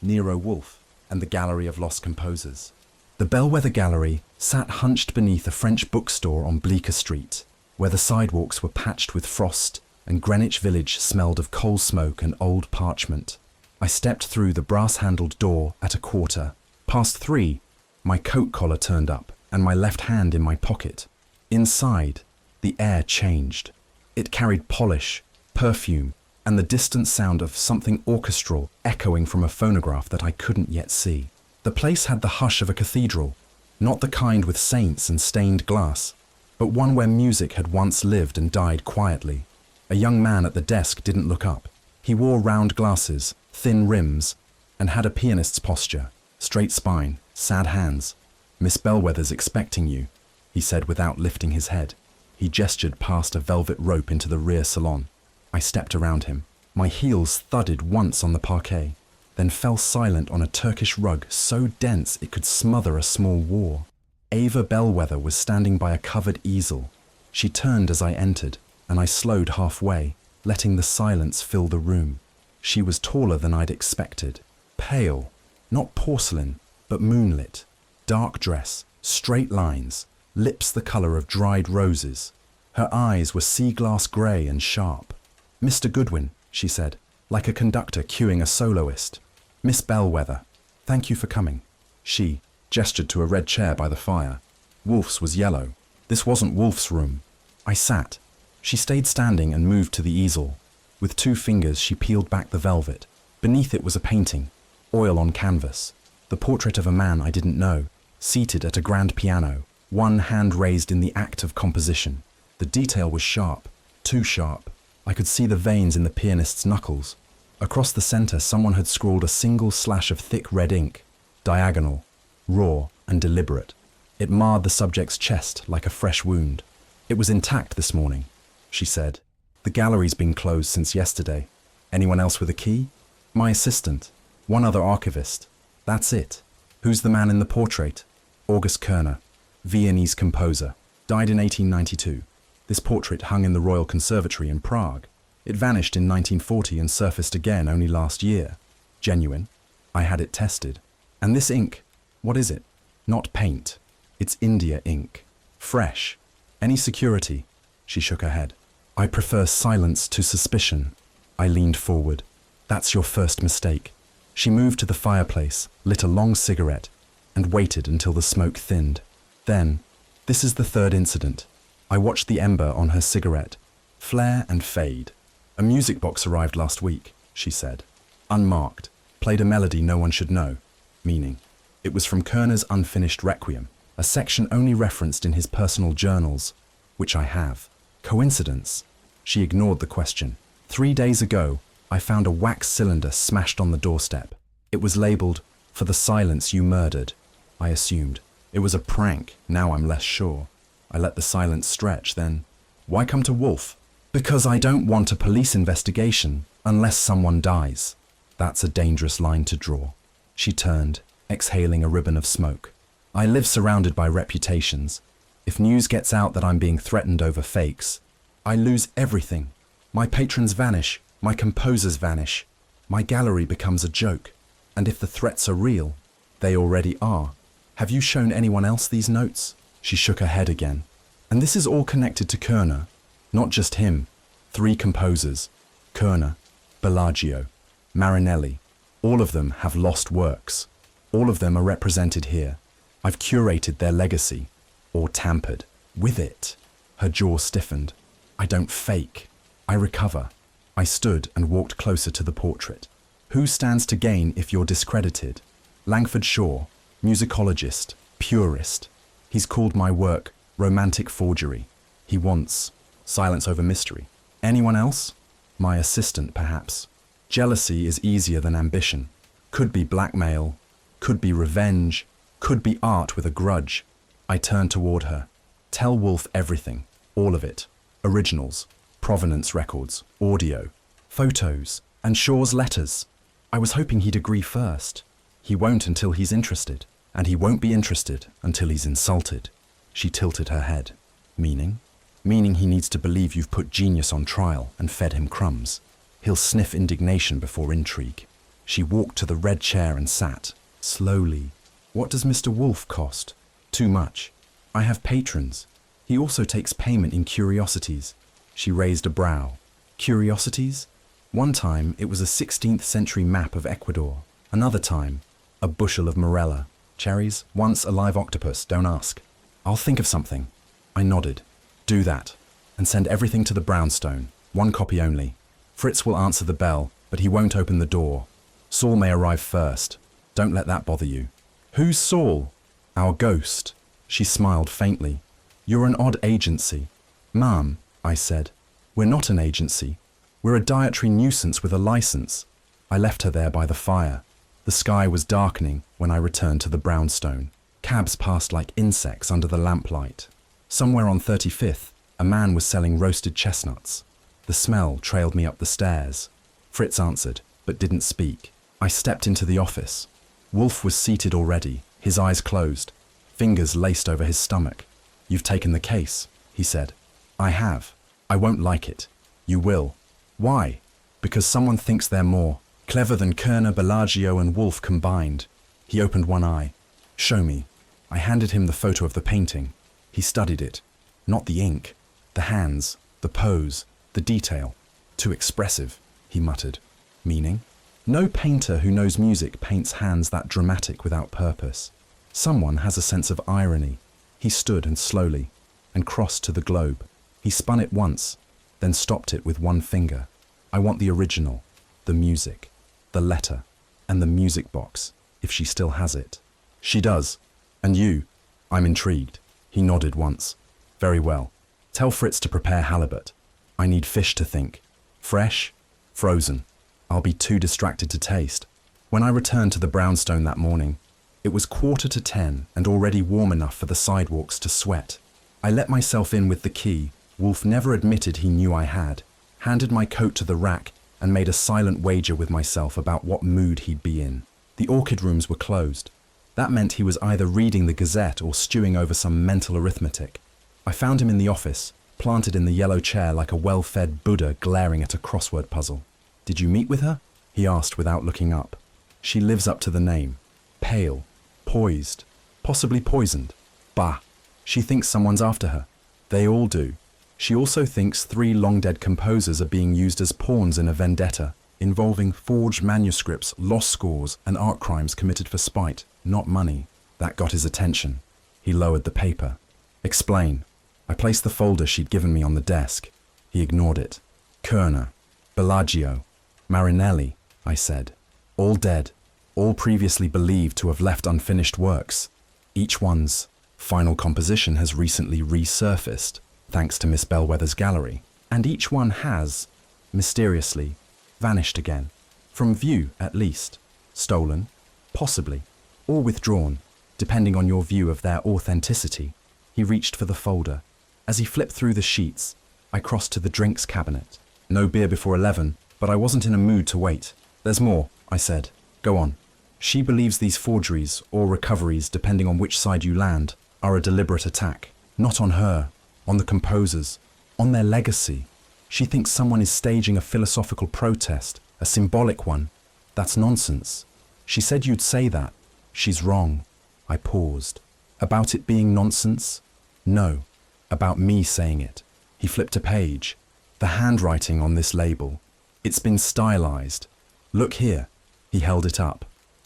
Nero Wolfe, and the Gallery of Lost Composers. The Bellwether Gallery sat hunched beneath a French bookstore on Bleecker Street, where the sidewalks were patched with frost and Greenwich Village smelled of coal smoke and old parchment. I stepped through the brass-handled door at 3:15, my coat collar turned up and my left hand in my pocket. Inside, the air changed. It carried polish, perfume, and the distant sound of something orchestral echoing from a phonograph that I couldn't yet see. The place had the hush of a cathedral, not the kind with saints and stained glass, but one where music had once lived and died quietly. A young man at the desk didn't look up. He wore round glasses, thin rims, and had a pianist's posture, straight spine, sad hands. "Miss Bellwether's expecting you," he said without lifting his head. He gestured past a velvet rope into the rear salon. I stepped around him. My heels thudded once on the parquet, then fell silent on a Turkish rug so dense it could smother a small war. Ava Bellwether was standing by a covered easel. She turned as I entered, and I slowed halfway, letting the silence fill the room. She was taller than I'd expected. Pale, not porcelain, but moonlit. Dark dress, straight lines, lips the color of dried roses. Her eyes were sea glass grey and sharp. "Mr. Goodwin," she said, like a conductor cueing a soloist. "Miss Bellwether, thank you for coming." She gestured to a red chair by the fire. Wolfe's was yellow. This wasn't Wolfe's room. I sat. She stayed standing and moved to the easel. With 2 fingers, she peeled back the velvet. Beneath it was a painting, oil on canvas, the portrait of a man I didn't know, seated at a grand piano, one hand raised in the act of composition. The detail was sharp, too sharp. I could see the veins in the pianist's knuckles. Across the center, someone had scrawled a single slash of thick red ink, diagonal, raw and deliberate. It marred the subject's chest like a fresh wound. "It was intact this morning," she said. "The gallery's been closed since yesterday. Anyone else with a key?" "My assistant. One other archivist. That's it." "Who's the man in the portrait?" "August Kerner, Viennese composer. Died in 1892. This portrait hung in the Royal Conservatory in Prague. It vanished in 1940 and surfaced again only last year. Genuine. I had it tested. And this ink, what is it? Not paint. It's India ink. Fresh. Any security?" She shook her head. "I prefer silence to suspicion." I leaned forward. "That's your first mistake." She moved to the fireplace, lit a long cigarette, and waited until the smoke thinned. Then, "This is the 3rd incident." I watched the ember on her cigarette, flare and fade. "A music box arrived last week," she said. "Unmarked. Played a melody no one should know." Meaning, it was from Kerner's unfinished Requiem, a section only referenced in his personal journals, which I have. Coincidence? She ignored the question. 3 days ago, I found a wax cylinder smashed on the doorstep. It was labeled, "For the silence you murdered." I assumed. It was a prank, now I'm less sure. I let the silence stretch, then, "Why come to Wolfe?" "Because I don't want a police investigation unless someone dies." That's a dangerous line to draw. She turned, exhaling a ribbon of smoke. "I live surrounded by reputations. If news gets out that I'm being threatened over fakes, I lose everything. My patrons vanish, my composers vanish. My gallery becomes a joke. And if the threats are real, they already are. Have you shown anyone else these notes?" She shook her head again. "And this is all connected to Kerner. Not just him. 3 composers. Kerner, Bellagio, Marinelli. All of them have lost works. All of them are represented here. I've curated their legacy, or tampered with it." Her jaw stiffened. "I don't fake. I recover." I stood and walked closer to the portrait. "Who stands to gain if you're discredited?" "Langford Shaw, musicologist, purist. He's called my work romantic forgery. He wants silence over mystery." "Anyone else?" "My assistant, perhaps." Jealousy is easier than ambition. Could be blackmail, could be revenge, could be art with a grudge. I turned toward her. "Tell Wolfe everything, all of it. Originals, provenance records, audio, photos, and Shaw's letters." I was hoping he'd agree first. He won't until he's interested, and he won't be interested until he's insulted. She tilted her head. "Meaning?" "Meaning he needs to believe you've put genius on trial and fed him crumbs. He'll sniff indignation before intrigue." She walked to the red chair and sat, slowly. What does Mr. Wolfe cost? Too much. I have patrons. He also takes payment in curiosities. She raised a brow. Curiosities? One time it was a 16th century map of Ecuador. Another time, a bushel of morella. Cherries? Once a live octopus, don't ask. I'll think of something. I nodded. Do that. And send everything to the brownstone. 1 copy only. Fritz will answer the bell, but he won't open the door. Saul may arrive first. Don't let that bother you. Who's Saul? Our ghost. She smiled faintly. You're an odd agency. Ma'am, I said. We're not an agency. We're a dietary nuisance with a license. I left her there by the fire. The sky was darkening when I returned to the brownstone. Cabs passed like insects under the lamplight. Somewhere on 35th, a man was selling roasted chestnuts. The smell trailed me up the stairs. Fritz answered, but didn't speak. I stepped into the office. Wolfe was seated already, his eyes closed, fingers laced over his stomach. You've taken the case, he said. I have. I won't like it. You will. Why? Because someone thinks they're more clever than Kerner, Bellagio and Wolfe combined. He opened one eye. Show me. I handed him the photo of the painting. He studied it. Not the ink. The hands, the pose, the detail. Too expressive, he muttered. Meaning? No painter who knows music paints hands that dramatic without purpose. Someone has a sense of irony. He stood and slowly, and crossed to the globe. He spun it once, then stopped it with one finger. I want the original, the music, the letter, and the music box, if she still has it. She does. And you? I'm intrigued. He nodded once. Very well. Tell Fritz to prepare halibut. I need fish to think. Fresh? Frozen. I'll be too distracted to taste. When I returned to the brownstone that morning, it was 9:45 and already warm enough for the sidewalks to sweat. I let myself in with the key. Wolfe never admitted he knew I had, handed my coat to the rack and made a silent wager with myself about what mood he'd be in. The orchid rooms were closed. That meant he was either reading the Gazette or stewing over some mental arithmetic. I found him in the office, planted in the yellow chair like a well-fed Buddha glaring at a crossword puzzle. Did you meet with her? He asked without looking up. She lives up to the name. Pale, poised, possibly poisoned. Bah! She thinks someone's after her. They all do. She also thinks 3 long-dead composers are being used as pawns in a vendetta, involving forged manuscripts, lost scores, and art crimes committed for spite, not money. That got his attention. He lowered the paper. Explain. I placed the folder she'd given me on the desk. He ignored it. Kerner, Bellagio, Marinelli, I said. All dead. All previously believed to have left unfinished works. Each one's final composition has recently resurfaced, thanks to Miss Bellwether's Gallery. And each one has, mysteriously, vanished again. From view, at least. Stolen, possibly, or withdrawn, depending on your view of their authenticity. He reached for the folder. As he flipped through the sheets, I crossed to the drinks cabinet. No beer before 11, but I wasn't in a mood to wait. There's more, I said. Go on. She believes these forgeries, or recoveries, depending on which side you land, are a deliberate attack. Not on her, on the composers, on their legacy. She thinks someone is staging a philosophical protest, a symbolic one. That's nonsense. She said you'd say that. She's wrong. I paused. About it being nonsense? No. About me saying it. He flipped a page. The handwriting on this label. It's been stylized. Look here. He held it up.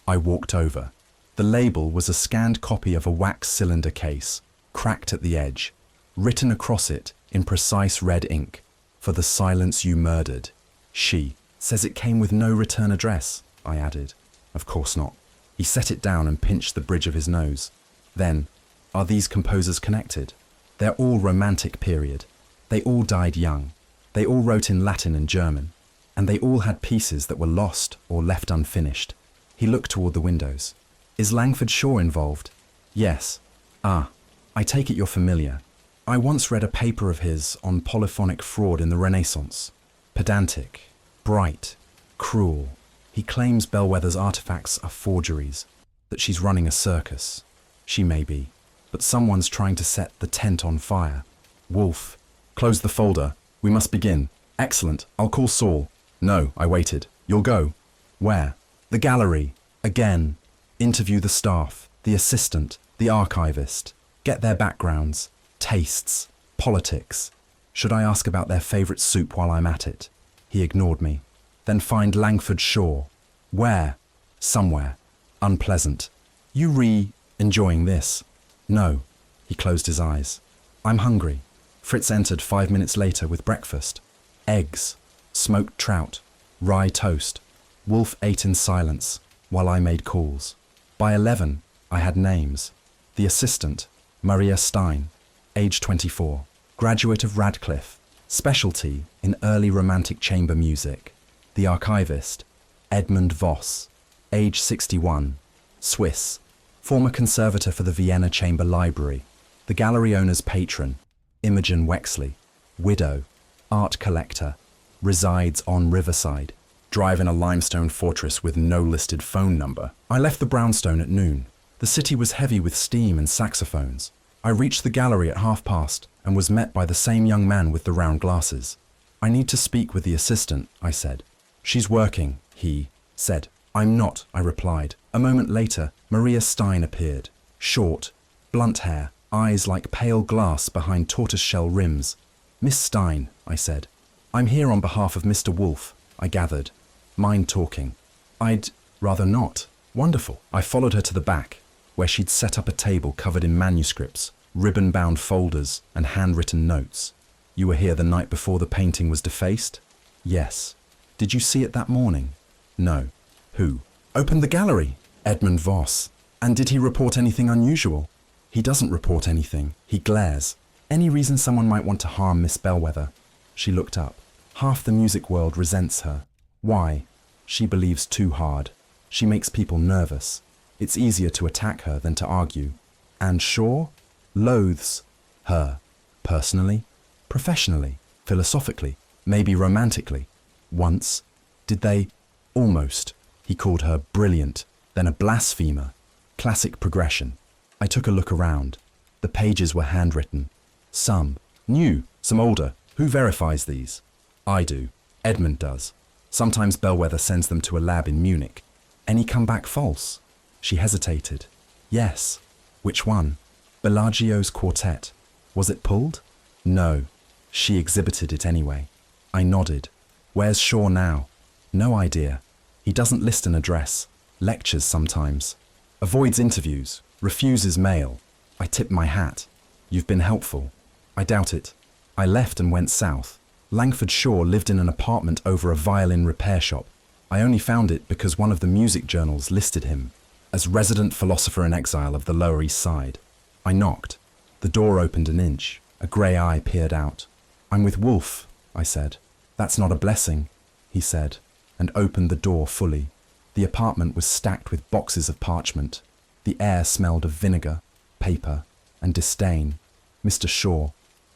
I walked over. The label was a scanned copy of a wax cylinder case, cracked at the edge. Written across it in precise red ink. For the silence you murdered. She says it came with no return address, I added. Of course not. He set it down and pinched the bridge of his nose. Then, are these composers connected? They're all Romantic period. They all died young. They all wrote in Latin and German. And they all had pieces that were lost or left unfinished. He looked toward the windows. Is Langford Shaw involved? Yes. Ah, I take it you're familiar. I once read a paper of his on polyphonic fraud in the Renaissance. Pedantic, bright, cruel. He claims Bellwether's artifacts are forgeries, that she's running a circus. She may be, but someone's trying to set the tent on fire. Wolfe, close the folder. We must begin. Excellent. I'll call Saul. No, I waited. You'll go. Where? The gallery. Again. Interview the staff, the assistant, the archivist. Get their backgrounds, tastes, politics. Should I ask about their favourite soup while I'm at it? He ignored me. Then find Langford Shore. Where? Somewhere. Unpleasant. You enjoying this? No. He closed his eyes. I'm hungry. Fritz entered 5 minutes later with breakfast. Eggs, smoked trout, rye toast. Wolfe ate in silence while I made calls. By 11, I had names. The assistant, Maria Stein, age 24, graduate of Radcliffe, specialty in early romantic chamber music. The archivist, Edmund Voss, age 61, Swiss, former conservator for the Vienna Chamber Library. The gallery owner's patron, Imogen Wexley, widow, art collector, resides on Riverside. Drive in a limestone fortress with no listed phone number. I left the brownstone at noon. The city was heavy with steam and saxophones. I reached the gallery at past and was met by the same young man with the round glasses. I need to speak with the assistant, I said. She's working, he said. I'm not, I replied. A moment later, Maria Stein appeared. Short, blunt hair, eyes like pale glass behind tortoiseshell rims. Miss Stein, I said. I'm here on behalf of Mr. Wolfe, I gathered. Mind talking? I'd rather not. Wonderful. I followed her to the back, where she'd set up a table covered in manuscripts, ribbon-bound folders, and handwritten notes. You were here the night before the painting was defaced? Yes. Did you see it that morning? No. Who? Opened the gallery. Edmund Voss. And did he report anything unusual? He doesn't report anything. He glares. Any reason someone might want to harm Miss Bellwether? She looked up. Half the music world resents her. Why? She believes too hard. She makes people nervous. It's easier to attack her than to argue. And Shaw loathes her. Personally, professionally, philosophically, maybe romantically. Once, did they? Almost. He called her brilliant, then a blasphemer. Classic progression. I took a look around. The pages were handwritten. Some new, some older. Who verifies these? I do. Edmund does. Sometimes Bellwether sends them to a lab in Munich. Any come back false? She hesitated. Yes. Which one? Bellagio's quartet. Was it pulled? No. She exhibited it anyway. I nodded. Where's Shaw now? No idea. He doesn't list an address. Lectures sometimes. Avoids interviews. Refuses mail. I tipped my hat. You've been helpful. I doubt it. I left and went south. Langford Shaw lived in an apartment over a violin repair shop. I only found it because one of the music journals listed him as resident philosopher in exile of the Lower East Side. I knocked. The door opened an inch. A grey eye peered out. I'm with Wolfe, I said. That's not a blessing, he said, and opened the door fully. The apartment was stacked with boxes of parchment. The air smelled of vinegar, paper, and disdain. Mr. Shaw,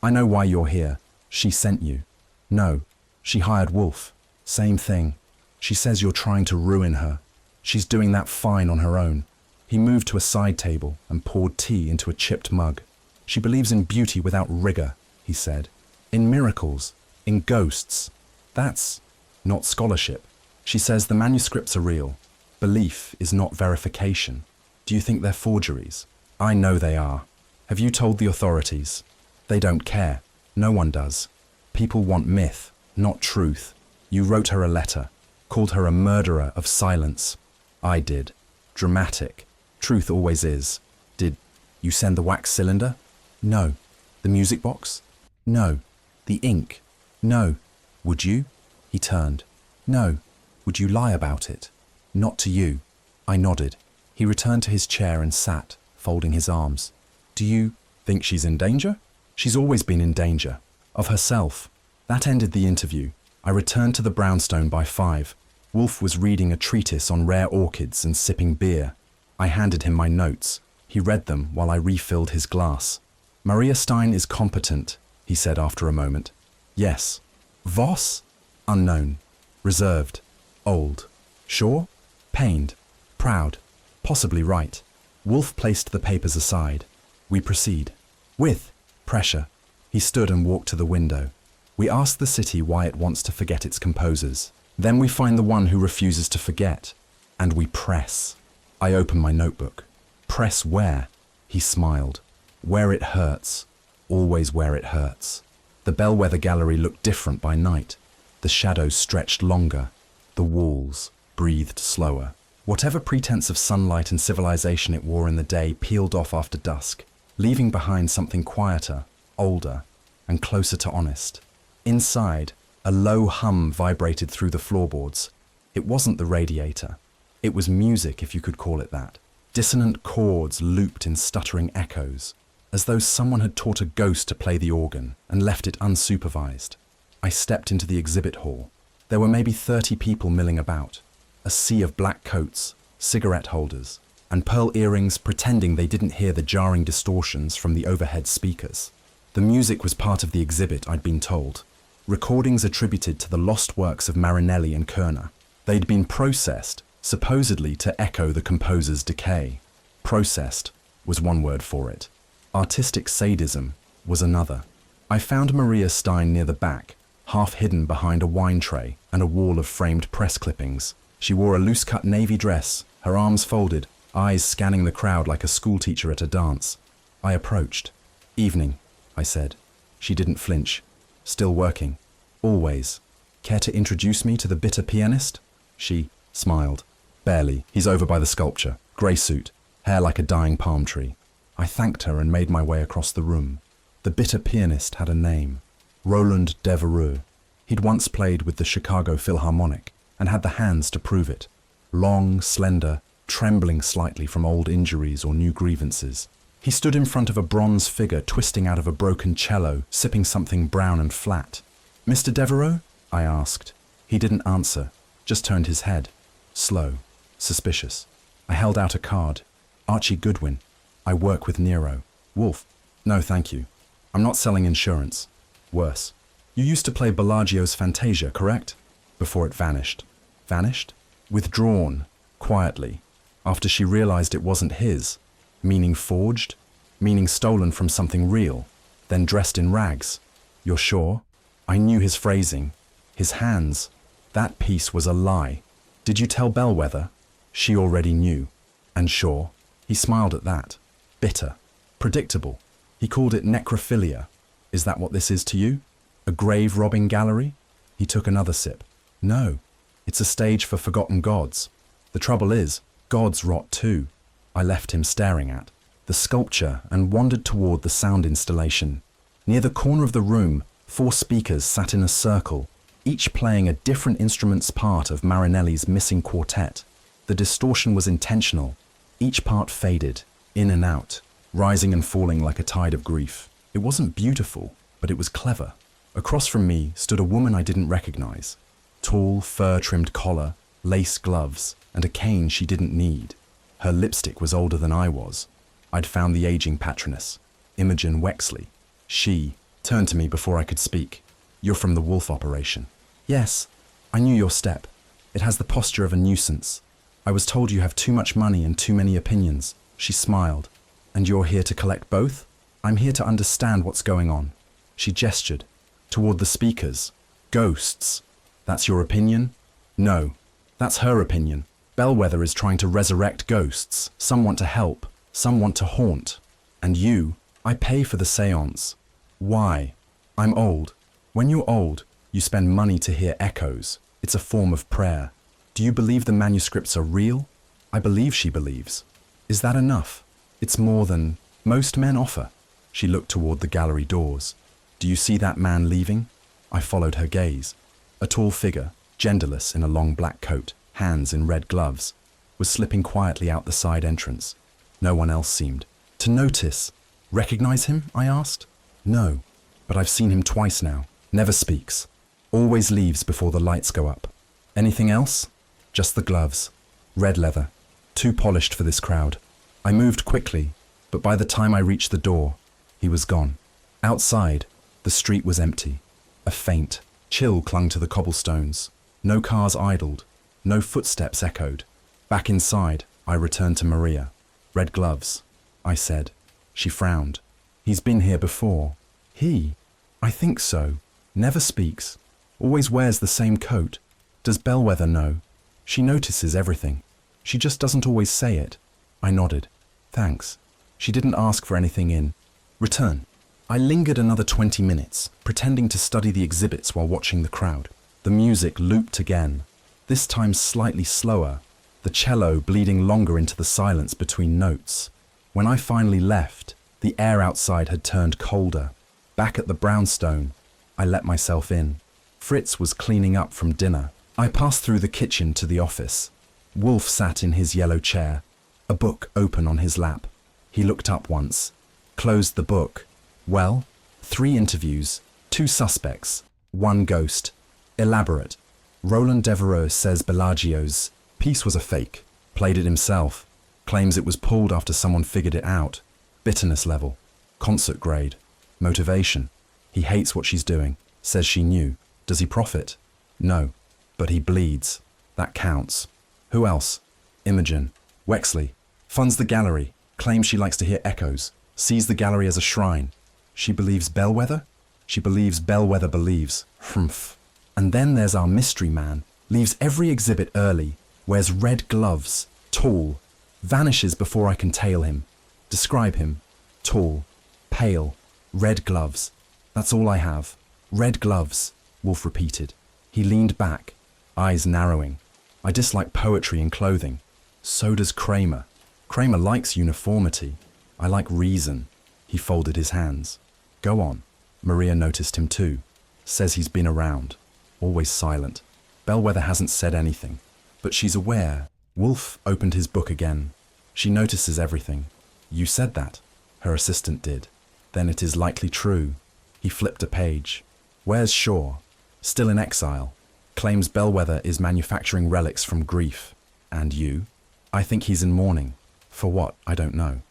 I know why you're here. She sent you. No, she hired Wolfe. Same thing. She says you're trying to ruin her. She's doing that fine on her own. He moved to a side table and poured tea into a chipped mug. She believes in beauty without rigor, he said. In miracles, in ghosts. That's not scholarship. She says the manuscripts are real. Belief is not verification. Do you think they're forgeries? I know they are. Have you told the authorities? They don't care. No one does. People want myth, not truth. You wrote her a letter, called her a murderer of silence. I did. Dramatic. Truth always is. Did you send the wax cylinder? No. The music box? No. The ink? No. Would you? He turned. No. Would you lie about it? Not to you. I nodded. He returned to his chair and sat, folding his arms. Do you think she's in danger? She's always been in danger. Of herself. That ended the interview. I returned to the brownstone by 5. Wolfe was reading a treatise on rare orchids and sipping beer. I handed him my notes. He read them while I refilled his glass. Maria Stein is competent, he said after a moment. Yes. Voss? Unknown. Reserved. Old. Shaw? Pained. Proud. Possibly right. Wolfe placed the papers aside. We proceed. With pressure. He stood and walked to the window. We ask the city why it wants to forget its composers. Then we find the one who refuses to forget. And we press. I open my notebook. Press where? He smiled. Where it hurts. Always where it hurts. The Bellwether Gallery looked different by night. The shadows stretched longer. The walls breathed slower. Whatever pretense of sunlight and civilization it wore in the day peeled off after dusk, leaving behind something quieter, older, and closer to honest. Inside, a low hum vibrated through the floorboards. It wasn't the radiator. It was music, if you could call it that. Dissonant chords looped in stuttering echoes, as though someone had taught a ghost to play the organ and left it unsupervised. I stepped into the exhibit hall. There were maybe 30 people milling about, a sea of black coats, cigarette holders, and pearl earrings pretending they didn't hear the jarring distortions from the overhead speakers. The music was part of the exhibit, I'd been told. Recordings attributed to the lost works of Marinelli and Körner. They'd been processed, supposedly to echo the composer's decay. Processed was one word for it. Artistic sadism was another. I found Maria Stein near the back, half hidden behind a wine tray and a wall of framed press clippings. She wore a loose-cut navy dress, her arms folded, eyes scanning the crowd like a schoolteacher at a dance. I approached. "Evening," I said. She didn't flinch. "Still working. Always. Care to introduce me to the bitter pianist?" She smiled. "Barely. He's over by the sculpture. Grey suit. Hair like a dying palm tree." I thanked her and made my way across the room. The bitter pianist had a name. Roland Devereux. He'd once played with the Chicago Philharmonic and had the hands to prove it. Long, slender, trembling slightly from old injuries or new grievances. He stood in front of a bronze figure twisting out of a broken cello, sipping something brown and flat. "Mr. Devereux?" I asked. He didn't answer, just turned his head. Slow, suspicious. I held out a card. "Archie Goodwin. I work with Nero Wolfe." "No, thank you. I'm not selling insurance." "Worse. You used to play Bellagio's Fantasia, correct?" Before it vanished. Vanished? Withdrawn, quietly, after she realized it wasn't his. Meaning forged? Meaning stolen from something real, then dressed in rags. "You're sure?" I knew his phrasing. His hands. That piece was a lie. "Did you tell Bellwether?" She already knew. And sure. He smiled at that. Bitter. Predictable. He called it necrophilia. "Is that what this is to you? A grave-robbing gallery?" He took another sip. "No. It's a stage for forgotten gods. The trouble is, gods rot too." I left him staring at the sculpture and wandered toward the sound installation. Near the corner of the room, 4 speakers sat in a circle, each playing a different instrument's part of Marinelli's missing quartet. The distortion was intentional. Each part faded, in and out, rising and falling like a tide of grief. It wasn't beautiful, but it was clever. Across from me stood a woman I didn't recognize. Tall, fur-trimmed collar, lace gloves, and a cane she didn't need. Her lipstick was older than I was. I'd found the aging patroness, Imogen Wexley. She turned to me before I could speak. "You're from the Wolfe operation." "Yes, I knew your step. It has the posture of a nuisance. I was told you have too much money and too many opinions." She smiled. "And you're here to collect both?" "I'm here to understand what's going on." She gestured toward the speakers. "Ghosts. That's your opinion?" "No, that's her opinion. Bellwether is trying to resurrect ghosts. Some want to help, some want to haunt. And you, I pay for the seance." "Why?" "I'm old. When you're old, you spend money to hear echoes. It's a form of prayer. Do you believe the manuscripts are real?" "I believe she believes." "Is that enough?" "It's more than most men offer." She looked toward the gallery doors. "Do you see that man leaving?" I followed her gaze. A tall figure, genderless in a long black coat, hands in red gloves, was slipping quietly out the side entrance. No one else seemed to notice. "Recognize him?" I asked. "No, but I've seen him twice now. Never speaks. Always leaves before the lights go up." "Anything else?" "Just the gloves. Red leather. Too polished for this crowd." I moved quickly, but by the time I reached the door, he was gone. Outside, the street was empty. A faint chill clung to the cobblestones. No cars idled. No footsteps echoed. Back inside, I returned to Maria. "Red gloves," I said. She frowned. "He's been here before." "He?" "I think so. Never speaks. Always wears the same coat. Does Bellwether know?" "She notices everything." She just doesn't always say it. I nodded. Thanks. She didn't ask for anything in return. I lingered another 20 minutes, pretending to study the exhibits while watching the crowd. The music looped again, this time slightly slower, the cello bleeding longer into the silence between notes. When I finally left, the air outside had turned colder. Back at the brownstone, I let myself in. Fritz was cleaning up from dinner. I passed through the kitchen to the office. Wolfe sat in his yellow chair, a book open on his lap. He looked up once, closed the book. Well, 3 interviews, 2 suspects, 1 ghost. Elaborate. Roland Devereux says Bellagio's piece was a fake, played it himself, claims it was pulled after someone figured it out. Bitterness level, concert grade, motivation. He hates what she's doing, says she knew. Does he profit? No, but he bleeds. That counts. Who else? Imogen. Wexley. Funds the gallery, claims she likes to hear echoes, sees the gallery as a shrine. She believes Bellwether? She believes Bellwether believes. Humph. And then there's our mystery man, leaves every exhibit early, wears red gloves, tall, vanishes before I can tail him. Describe him. Tall, pale, red gloves. That's all I have. Red gloves, Wolfe repeated. He leaned back, eyes narrowing. I dislike poetry in clothing. So does Kramer. Kramer likes uniformity. I like reason. He folded his hands. Go on. Maria noticed him too. Says he's been around. Always silent. Bellwether hasn't said anything. But she's aware. Wolfe opened his book again. She notices everything. You said that. Her assistant did. Then it is likely true. He flipped a page. Where's Shaw? Still in exile. Claims Bellwether is manufacturing relics from grief. And you? I think he's in mourning. For what? I don't know.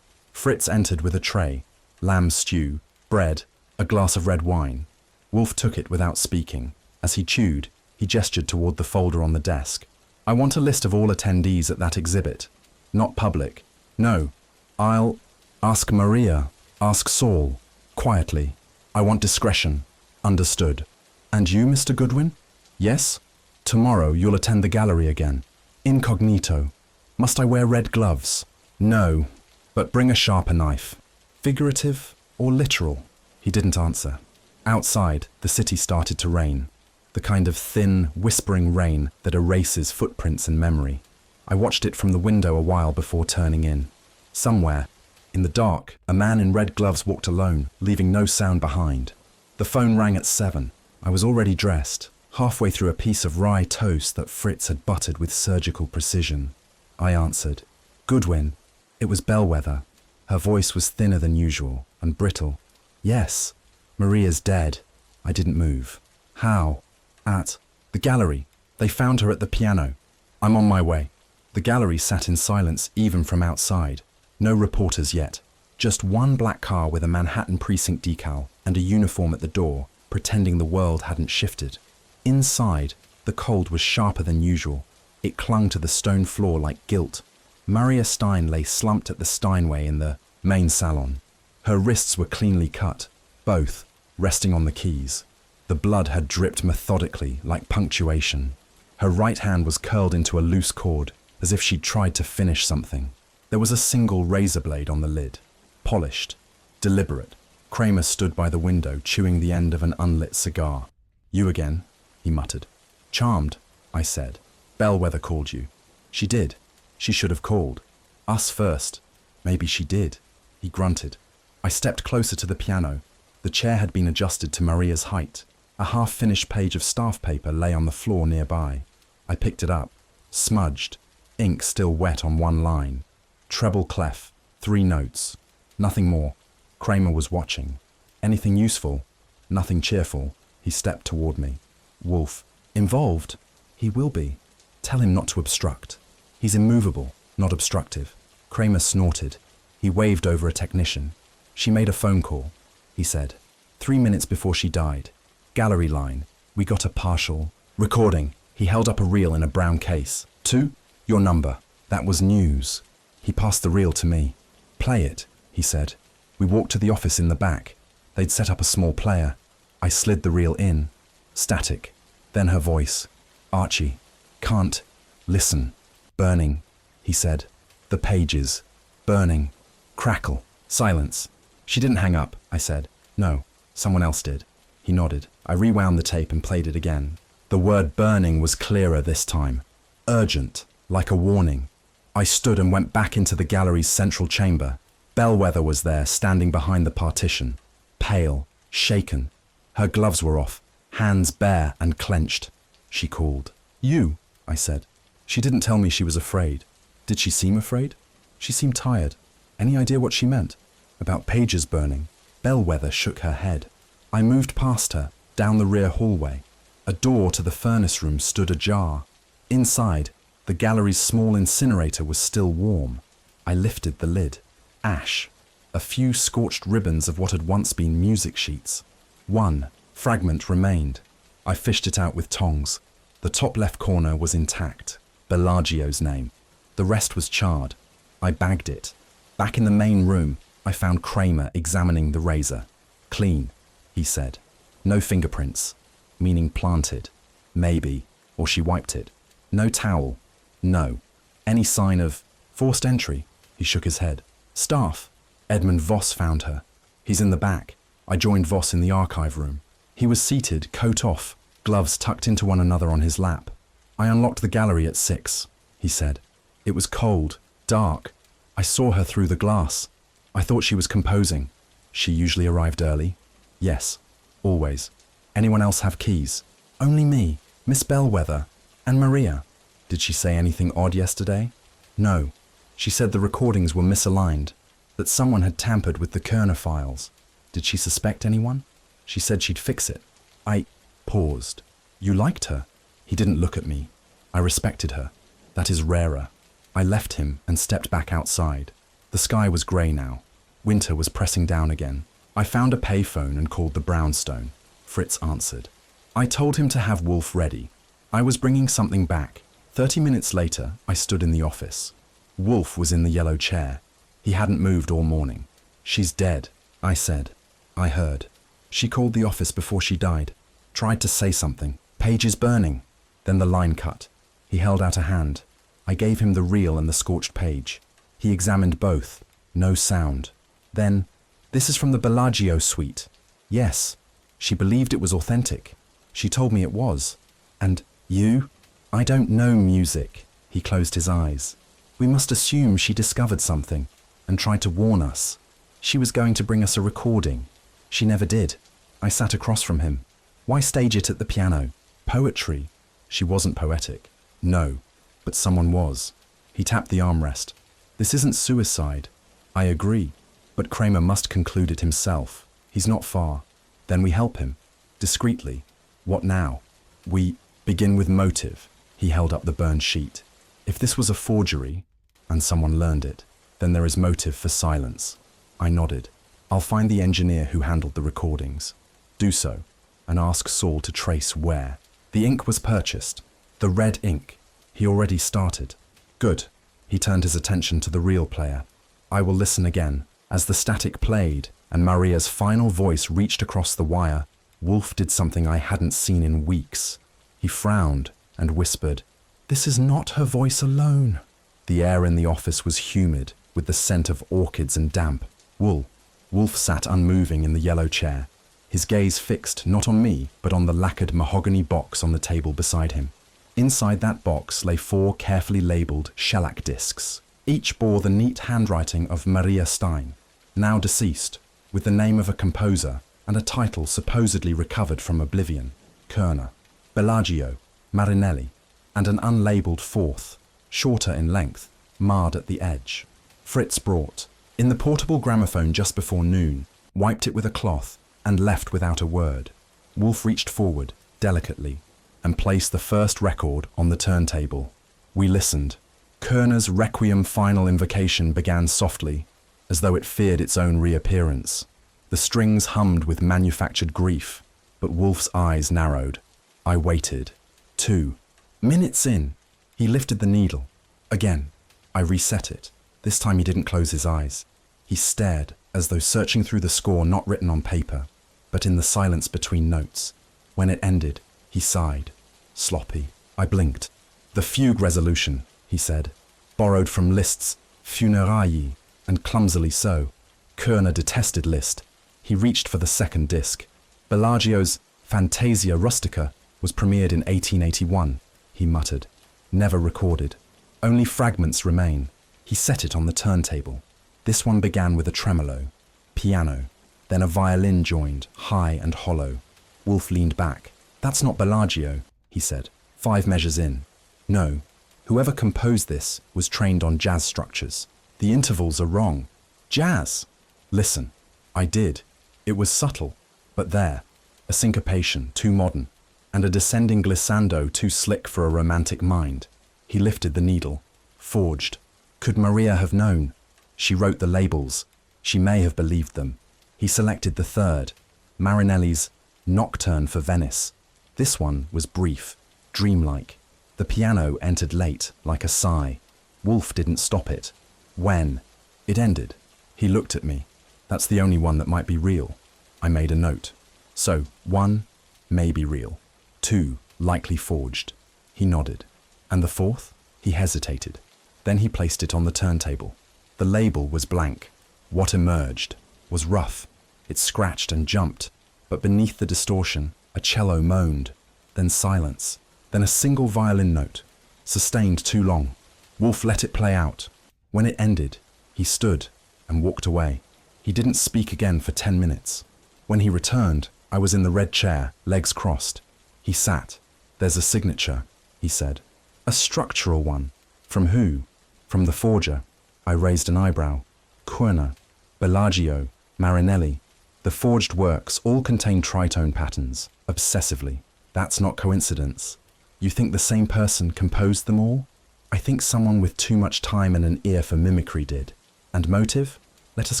Fritz entered with a tray. Lamb stew, bread, a glass of red wine. Wolfe took it without speaking. As he chewed, he gestured toward the folder on the desk. I want a list of all attendees at that exhibit. Not public. No. I'll ask Maria. Ask Saul. Quietly. I want discretion. Understood. And you, Mr. Goodwin? Yes? Tomorrow you'll attend the gallery again. Incognito. Must I wear red gloves? No. But bring a sharper knife. Figurative or literal? He didn't answer. Outside, the city started to rain. The kind of thin, whispering rain that erases footprints and memory. I watched it from the window a while before turning in. Somewhere, in the dark, a man in red gloves walked alone, leaving no sound behind. The phone rang at 7. I was already dressed, halfway through a piece of rye toast that Fritz had buttered with surgical precision. I answered. Goodwin. It was Bellwether. Her voice was thinner than usual, and brittle. Yes. Maria's dead. I didn't move. How? At the gallery. They found her at the piano. I'm on my way. The gallery sat in silence even from outside. No reporters yet. Just one black car with a Manhattan precinct decal and a uniform at the door, pretending the world hadn't shifted. Inside, the cold was sharper than usual. It clung to the stone floor like guilt. Maria Stein lay slumped at the Steinway in the main salon. Her wrists were cleanly cut, both resting on the keys. The blood had dripped methodically like punctuation. Her right hand was curled into a loose cord, as if she'd tried to finish something. There was a single razor blade on the lid, polished, deliberate. Kramer stood by the window, chewing the end of an unlit cigar. You again, he muttered. Charmed, I said. Bellwether called you. She did. She should have called. Us first. Maybe she did. He grunted. I stepped closer to the piano. The chair had been adjusted to Maria's height. A half-finished page of staff paper lay on the floor nearby. I picked it up. Smudged. Ink still wet on one line. Treble clef. 3 notes. Nothing more. Kramer was watching. Anything useful? Nothing cheerful. He stepped toward me. Wolfe. Involved? He will be. Tell him not to obstruct. He's immovable, not obstructive. Kramer snorted. He waved over a technician. She made a phone call, he said. 3 minutes before she died. Gallery line. We got a partial recording. He held up a reel in a brown case. 2, your number. That was news. He passed the reel to me. Play it, he said. We walked to the office in the back. They'd set up a small player. I slid the reel in. Static. Then her voice. Archie. Can't. Listen. Burning, he said. The pages. Burning. Crackle. Silence. She didn't hang up, I said. No, someone else did. He nodded. I rewound the tape and played it again. The word burning was clearer this time. Urgent, like a warning. I stood and went back into the gallery's central chamber. Bellwether was there, standing behind the partition. Pale, shaken. Her gloves were off, hands bare and clenched. She called. You, I said. She didn't tell me she was afraid. Did she seem afraid? She seemed tired. Any idea what she meant? About pages burning? Bellwether shook her head. I moved past her, down the rear hallway. A door to the furnace room stood ajar. Inside, the gallery's small incinerator was still warm. I lifted the lid. Ash. A few scorched ribbons of what had once been music sheets. One fragment remained. I fished it out with tongs. The top left corner was intact. Bellagio's name. The rest was charred. I bagged it. Back in the main room, I found Kramer examining the razor. Clean, he said. No fingerprints, meaning planted. Maybe, or she wiped it. No towel. No. Any sign of forced entry? He shook his head. Staff. Edmund Voss found her. He's in the back. I joined Voss in the archive room. He was seated, coat off, gloves tucked into one another on his lap. I unlocked the gallery at 6, he said. It was cold, dark. I saw her through the glass. I thought she was composing. She usually arrived early. Yes, always. Anyone else have keys? Only me, Miss Bellwether, and Maria. Did she say anything odd yesterday? No. She said the recordings were misaligned, that someone had tampered with the Kerner files. Did she suspect anyone? She said she'd fix it. I paused. You liked her? He didn't look at me. I respected her. That is rarer. I left him and stepped back outside. The sky was grey now. Winter was pressing down again. I found a payphone and called the brownstone. Fritz answered. I told him to have Wolfe ready. I was bringing something back. 30 minutes later, I stood in the office. Wolfe was in the yellow chair. He hadn't moved all morning. She's dead, I said. I heard. She called the office before she died. Tried to say something. Pages burning. Then the line cut. He held out a hand. I gave him the reel and the scorched page. He examined both. No sound. Then, this is from the Bellagio suite. Yes. She believed it was authentic. She told me it was. And you? I don't know music. He closed his eyes. We must assume she discovered something and tried to warn us. She was going to bring us a recording. She never did. I sat across from him. Why stage it at the piano? Poetry. She wasn't poetic. No, but someone was. He tapped the armrest. This isn't suicide. I agree. But Kramer must conclude it himself. He's not far. Then we help him. Discreetly. What now? We begin with motive. He held up the burned sheet. If this was a forgery, and someone learned it, then there is motive for silence. I nodded. I'll find the engineer who handled the recordings. Do so, and ask Saul to trace where. The ink was purchased. The red ink. He already started. Good. He turned his attention to the reel player. I will listen again. As the static played, and Maria's final voice reached across the wire, Wolfe did something I hadn't seen in weeks. He frowned and whispered, "This is not her voice alone." The air in the office was humid, with the scent of orchids and damp. Wolfe sat unmoving in the yellow chair, his gaze fixed not on me, but on the lacquered mahogany box on the table beside him. Inside that box lay 4 carefully labelled shellac discs. Each bore the neat handwriting of Maria Stein, now deceased, with the name of a composer and a title supposedly recovered from oblivion: Kerner, Bellagio, Marinelli, and an unlabelled 4th, shorter in length, marred at the edge. Fritz brought, in the portable gramophone just before noon, wiped it with a cloth, and left without a word. Wolfe reached forward, delicately, and placed the first record on the turntable. We listened. Kerner's Requiem final invocation began softly, as though it feared its own reappearance. The strings hummed with manufactured grief, but Wolfe's eyes narrowed. I waited. 2 minutes in, he lifted the needle. Again, I reset it. This time he didn't close his eyes. He stared, as though searching through the score not written on paper, but in the silence between notes. When it ended, he sighed. Sloppy. I blinked. The fugue resolution. he said. Borrowed from Liszt's Funeralii, and clumsily so. Körner detested Liszt. He reached for the second disc. Bellagio's Fantasia Rustica was premiered in 1881, he muttered. Never recorded. Only fragments remain. He set it on the turntable. This one began with a tremolo. Piano. Then a violin joined, high and hollow. Wolfe leaned back. That's not Bellagio, he said. 5 measures in. No. Whoever composed this was trained on jazz structures. The intervals are wrong. Jazz! Listen. I did. It was subtle, but there. A syncopation, too modern, and a descending glissando too slick for a romantic mind. He lifted the needle. Forged. Could Maria have known? She wrote the labels. She may have believed them. He selected the third, Marinelli's Nocturne for Venice. This one was brief, dreamlike. The piano entered late, like a sigh. Wolfe didn't stop it. When? It ended. He looked at me. That's the only one that might be real. I made a note. So, 1, may be real. 2, likely forged. He nodded. And the 4th? He hesitated. Then he placed it on the turntable. The label was blank. What emerged was rough. It scratched and jumped, but beneath the distortion, a cello moaned, then silence, then a single violin note, sustained too long. Wolfe let it play out. When it ended, he stood and walked away. He didn't speak again for 10 minutes. When he returned, I was in the red chair, legs crossed. He sat. There's a signature, he said. A structural one. From who? From the forger. I raised an eyebrow. Körner, Bellagio, Marinelli. The forged works all contain tritone patterns, obsessively. That's not coincidence. You think the same person composed them all? I think someone with too much time and an ear for mimicry did. And motive? Let us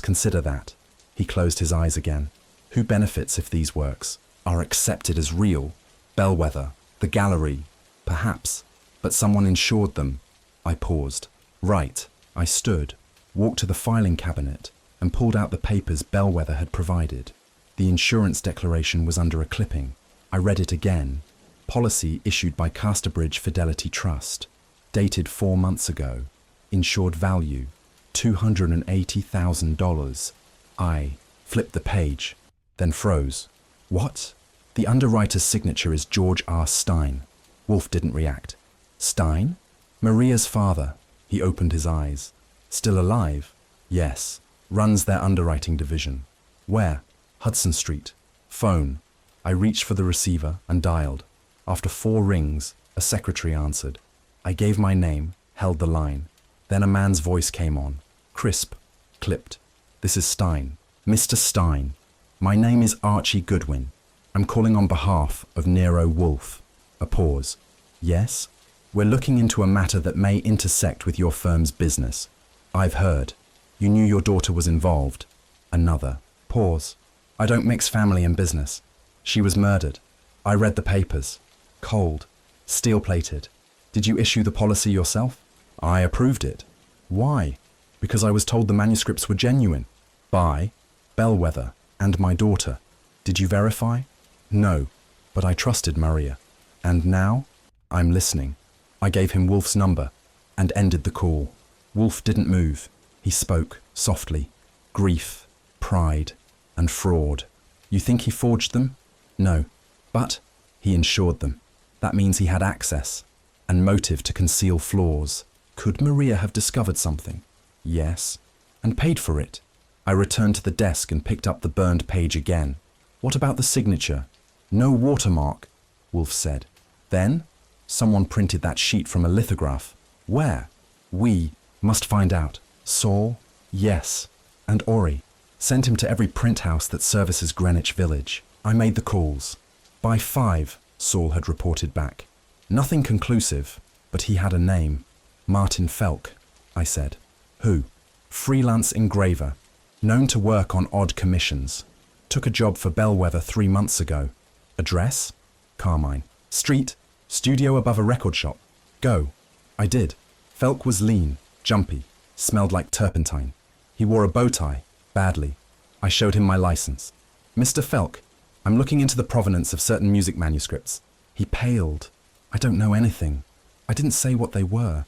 consider that. He closed his eyes again. Who benefits if these works are accepted as real? Bellwether, the gallery, perhaps. But someone insured them. I paused. Right. I stood, walked to the filing cabinet, and pulled out the papers Bellwether had provided. The insurance declaration was under a clipping. I read it again. Policy issued by Casterbridge Fidelity Trust. Dated 4 months ago. Insured value, $280,000. I flipped the page, then froze. What? The underwriter's signature is George R. Stein. Wolfe didn't react. Stein? Maria's father. He opened his eyes. Still alive? Yes. Runs their underwriting division. Where? Hudson Street. Phone. I reached for the receiver and dialed. After 4 rings, a secretary answered. I gave my name, held the line. Then a man's voice came on. Crisp. Clipped. This is Stein. Mr. Stein. My name is Archie Goodwin. I'm calling on behalf of Nero Wolfe. A pause. Yes? We're looking into a matter that may intersect with your firm's business. I've heard. You knew your daughter was involved. Another. Pause. I don't mix family and business. She was murdered. I read the papers. Cold. Steel-plated. Did you issue the policy yourself? I approved it. Why? Because I was told the manuscripts were genuine. By Bellwether and my daughter. Did you verify? No, but I trusted Maria. And now? I'm listening. I gave him Wolfe's number and ended the call. Wolfe didn't move. He spoke softly. Grief, pride, and fraud. You think he forged them? No, but he insured them. That means he had access and motive to conceal flaws. Could Maria have discovered something? Yes, and paid for it. I returned to the desk and picked up the burned page again. What about the signature? No watermark, Wolfe said. Then, someone printed that sheet from a lithograph. Where? We must find out. Saul? Yes. And Ori. Sent him to every print house that services Greenwich Village. I made the calls. By 5, Saul had reported back. Nothing conclusive, but he had a name. Martin Felk, I said. Who? Freelance engraver. Known to work on odd commissions. Took a job for Bellwether 3 months ago. Address? Carmine. Street? Studio above a record shop. Go. I did. Felk was lean, jumpy, smelled like turpentine. He wore a bow tie, badly. I showed him my license. Mr. Felk, I'm looking into the provenance of certain music manuscripts. He paled. I don't know anything. I didn't say what they were.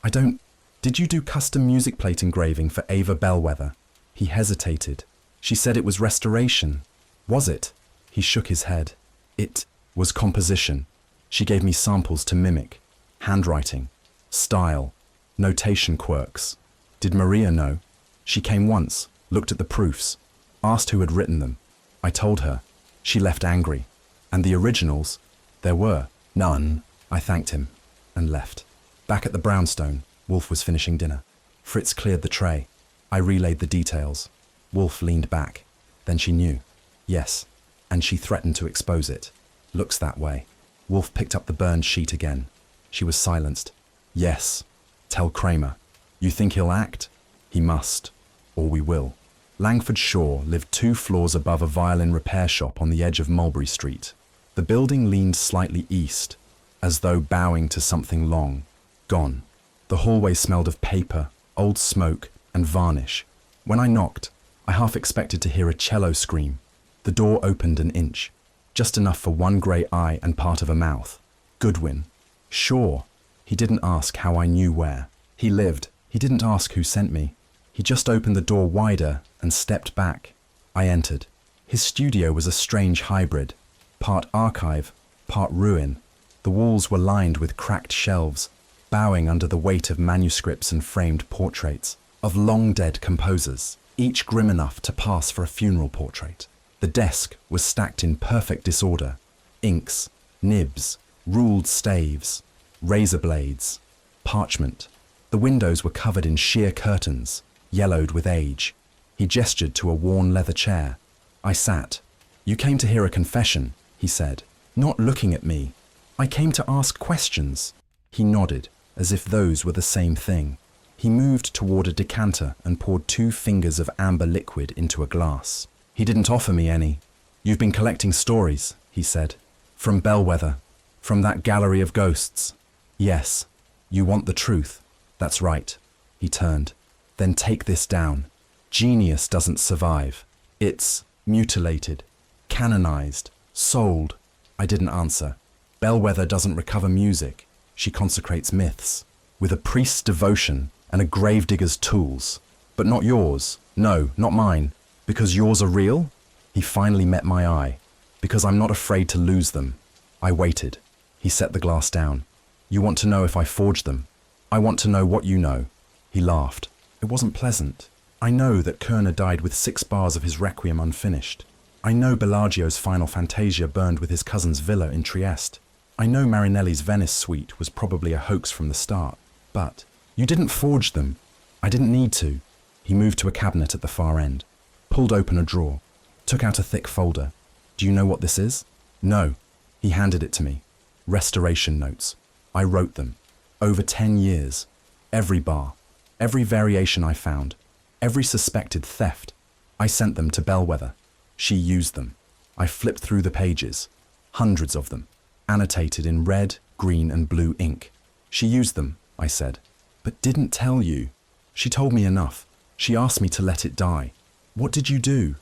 I don't... Did you do custom music plate engraving for Ava Bellwether? He hesitated. She said it was restoration. Was it? He shook his head. It was composition. She gave me samples to mimic. Handwriting. Style. Notation quirks. Did Maria know? She came once, looked at the proofs, asked who had written them. I told her. She left angry. And the originals? There were none. I thanked him and left. Back at the brownstone, Wolfe was finishing dinner. Fritz cleared the tray. I relayed the details. Wolfe leaned back. Then she knew. Yes. And she threatened to expose it. Looks that way. Wolfe picked up the burned sheet again. She was silenced. Yes. Tell Kramer. You think he'll act? He must. Or we will. Langford Shaw lived 2 floors above a violin repair shop on the edge of Mulberry Street. The building leaned slightly east, as though bowing to something long gone. The hallway smelled of paper, old smoke, and varnish. When I knocked, I half expected to hear a cello scream. The door opened an inch, just enough for one grey eye and part of a mouth. Goodwin. Shaw. He didn't ask how I knew where. He lived. He didn't ask who sent me. He just opened the door wider and stepped back. I entered. His studio was a strange hybrid, part archive, part ruin. The walls were lined with cracked shelves, bowing under the weight of manuscripts and framed portraits of long-dead composers, each grim enough to pass for a funeral portrait. The desk was stacked in perfect disorder. Inks, nibs, ruled staves, razor blades, parchment. The windows were covered in sheer curtains, yellowed with age. He gestured to a worn leather chair. I sat. You came to hear a confession, he said, not looking at me. I came to ask questions. He nodded, as if those were the same thing. He moved toward a decanter and poured 2 fingers of amber liquid into a glass. He didn't offer me any. You've been collecting stories, he said. From Bellwether. From that gallery of ghosts. Yes. You want the truth. That's right. He turned. Then take this down. Genius doesn't survive. It's mutilated, canonized, sold. I didn't answer. Bellwether doesn't recover music. She consecrates myths, with a priest's devotion and a gravedigger's tools. But not yours. No, not mine. Because yours are real? He finally met my eye. Because I'm not afraid to lose them. I waited. He set the glass down. You want to know if I forged them? I want to know what you know. He laughed. It wasn't pleasant. I know that Kerner died with 6 bars of his Requiem unfinished. I know Bellagio's Final Fantasia burned with his cousin's villa in Trieste. I know Marinelli's Venice suite was probably a hoax from the start. But you didn't forge them. I didn't need to. He moved to a cabinet at the far end, pulled open a drawer, took out a thick folder. Do you know what this is? No. He handed it to me. Restoration notes. I wrote them. Over 10 years. Every bar. Every variation I found. Every suspected theft. I sent them to Bellwether. She used them. I flipped through the pages. Hundreds of them. Annotated in red, green, and blue ink. She used them, I said. But didn't tell you. She told me enough. She asked me to let it die. What did you do?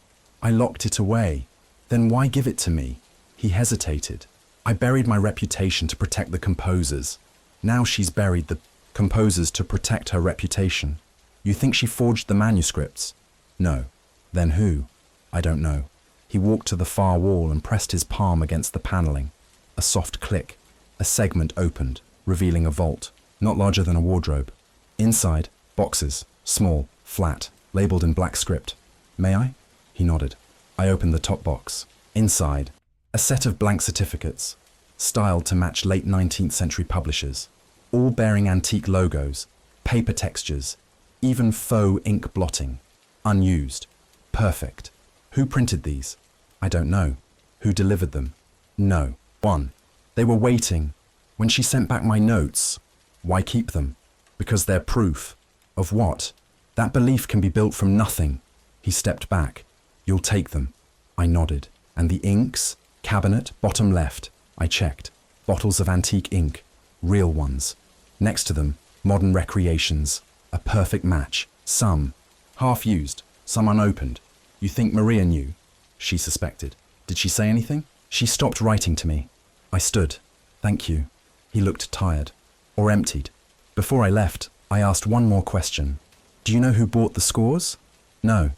I locked it away. Then why give it to me? He hesitated. I buried my reputation to protect the composers. Now she's buried the composers to protect her reputation. You think she forged the manuscripts? No. Then who? I don't know. He walked to the far wall and pressed his palm against the paneling. A soft click. A segment opened, revealing a vault, not larger than a wardrobe. Inside, boxes, small, flat, labeled in black script. May I? He nodded. I opened the top box. Inside, a set of blank certificates, styled to match late 19th century publishers, all bearing antique logos, paper textures, even faux ink blotting. Unused. Perfect. Who printed these? I don't know. Who delivered them? No. One. They were waiting. When she sent back my notes, why keep them? Because they're proof. Of what? That belief can be built from nothing. He stepped back. You'll take them. I nodded. And the inks? Cabinet, bottom left. I checked. Bottles of antique ink. Real ones. Next to them, modern recreations. A perfect match. Some half used, some unopened. You think Maria knew? She suspected. Did she say anything? She stopped writing to me. I stood. Thank you. He looked tired. Or emptied. Before I left, I asked one more question. Do you know who bought the scores? No.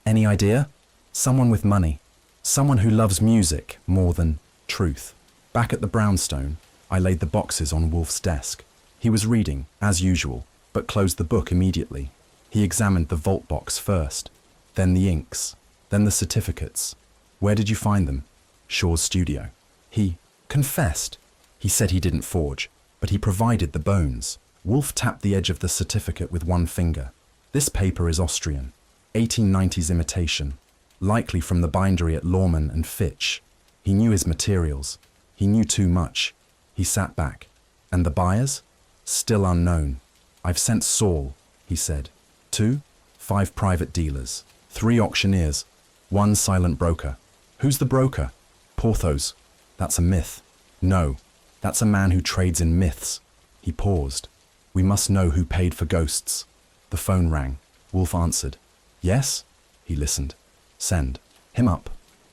Any idea? Someone with money. Someone who loves music more than truth. Back at the brownstone, I laid the boxes on Wolfe's desk. He was reading, as usual, but closed the book immediately. He examined the vault box first, then the inks, then the certificates. Where did you find them? Shaw's studio. He confessed. He said he didn't forge, but he provided the bones. Wolfe tapped the edge of the certificate with one finger. This paper is Austrian, 1890s imitation, likely from the bindery at Lorman and Fitch. He knew his materials. He knew too much. He sat back. And the buyers? Still unknown. I've sent Saul, he said. 2, 5 private dealers, 3 auctioneers, 1 silent broker. Who's the broker? Porthos. That's a myth. No, that's a man who trades in myths. He paused. We must know who paid for ghosts. The phone rang. Wolfe answered. Yes? He listened. Send. Him up.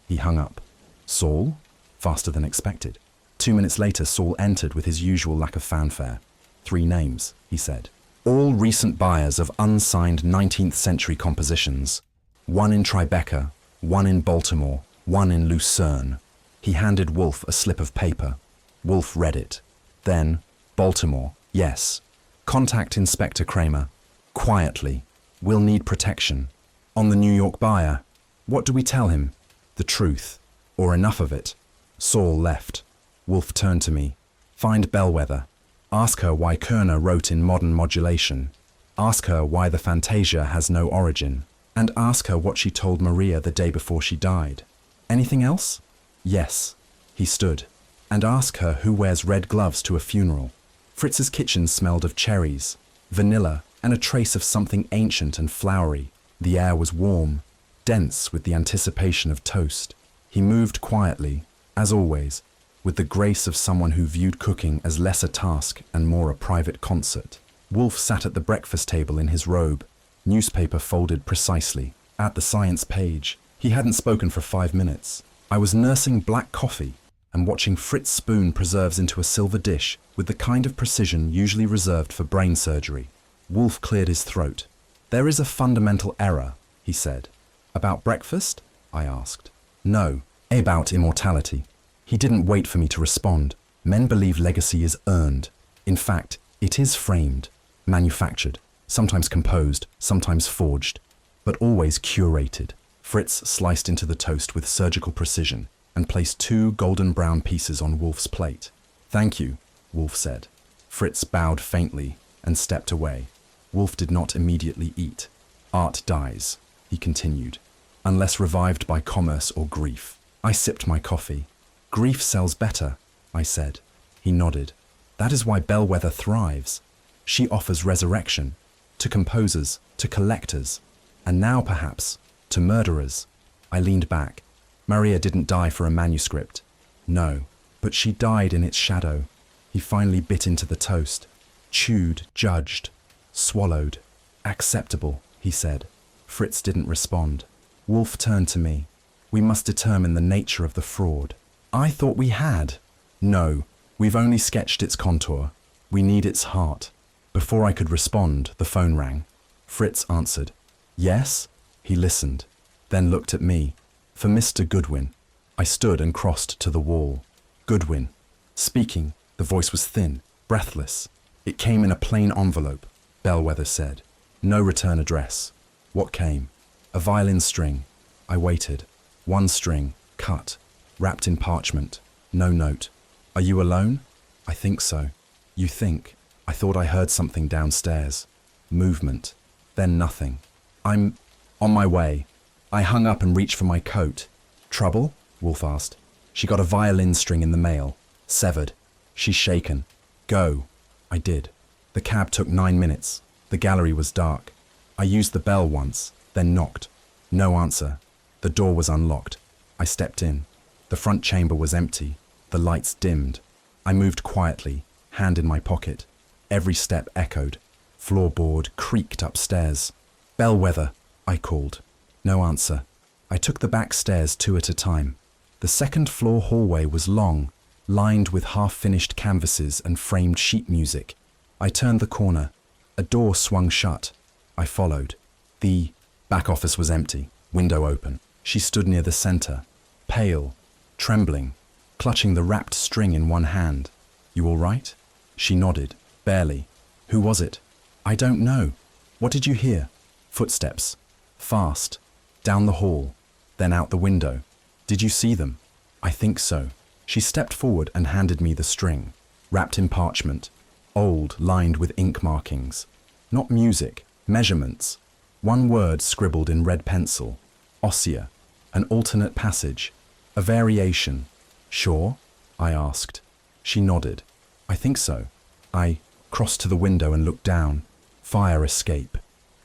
He hung up. Saul? Faster than expected. 2 minutes later, Saul entered with his usual lack of fanfare. 3 names, he said. All recent buyers of unsigned 19th century compositions. 1 in Tribeca, 1 in Baltimore, 1 in Lucerne. He handed Wolfe a slip of paper. Wolfe read it. Then, Baltimore, yes. Contact Inspector Kramer. Quietly. We'll need protection. On the New York buyer. What do we tell him? The truth. Or enough of it. Saul left. Wolfe turned to me. Find Bellwether. Ask her why Kerner wrote in modern modulation. Ask her why the Fantasia has no origin. And ask her what she told Maria the day before she died. Anything else? Yes. He stood. And ask her who wears red gloves to a funeral. Fritz's kitchen smelled of cherries, vanilla, and a trace of something ancient and flowery. The air was warm, dense with the anticipation of toast. He moved quietly, as always, with the grace of someone who viewed cooking as less a task and more a private concert. Wolfe sat at the breakfast table in his robe, newspaper folded precisely, at the science page. He hadn't spoken for 5 minutes. I was nursing black coffee and watching Fritz spoon preserves into a silver dish with the kind of precision usually reserved for brain surgery. Wolfe cleared his throat. There is a fundamental error, he said. About breakfast? I asked. No, about immortality. He didn't wait for me to respond. Men believe legacy is earned. In fact, it is framed, manufactured, sometimes composed, sometimes forged, but always curated. Fritz sliced into the toast with surgical precision and placed 2 golden brown pieces on Wolfe's plate. Thank you, Wolfe said. Fritz bowed faintly and stepped away. Wolfe did not immediately eat. Art dies, he continued, unless revived by commerce or grief. I sipped my coffee. Grief sells better, I said. He nodded. That is why Bellwether thrives. She offers resurrection to composers, to collectors, and now perhaps to murderers. I leaned back. Maria didn't die for a manuscript. No, but she died in its shadow. He finally bit into the toast. Chewed, judged, swallowed. Acceptable, he said. Fritz didn't respond. Wolfe turned to me. We must determine the nature of the fraud. I thought we had. No, we've only sketched its contour. We need its heart. Before I could respond, the phone rang. Fritz answered. Yes? He listened, then looked at me. For Mr. Goodwin. I stood and crossed to the wall. Goodwin. Speaking, the voice was thin, breathless. It came in a plain envelope, Bellwether said. No return address. What came? A violin string. I waited. 1 string, cut, wrapped in parchment. No note. Are you alone? I think so. You think? I thought I heard something downstairs. Movement. Then nothing. I'm on my way. I hung up and reached for my coat. Trouble? Wolfe asked. She got a violin string in the mail. Severed. She's shaken. Go. I did. The cab took 9 minutes. The gallery was dark. I used the bell once, then knocked. No answer. The door was unlocked. I stepped in. The front chamber was empty. The lights dimmed. I moved quietly, hand in my pocket. Every step echoed. Floorboard creaked upstairs. Bellwether, I called. No answer. I took the back stairs 2 at a time. The second floor hallway was long, lined with half-finished canvases and framed sheet music. I turned the corner. A door swung shut. I followed. The back office was empty, window open. She stood near the center, pale, trembling, clutching the wrapped string in one hand. You all right? She nodded, barely. Who was it? I don't know. What did you hear? Footsteps. Fast. Down the hall. Then out the window. Did you see them? I think so. She stepped forward and handed me the string, wrapped in parchment, old, lined with ink markings. Not music, measurements. One word scribbled in red pencil. Ossia. An alternate passage. A variation. Sure? I asked. She nodded. I think so. I crossed to the window and looked down. Fire escape.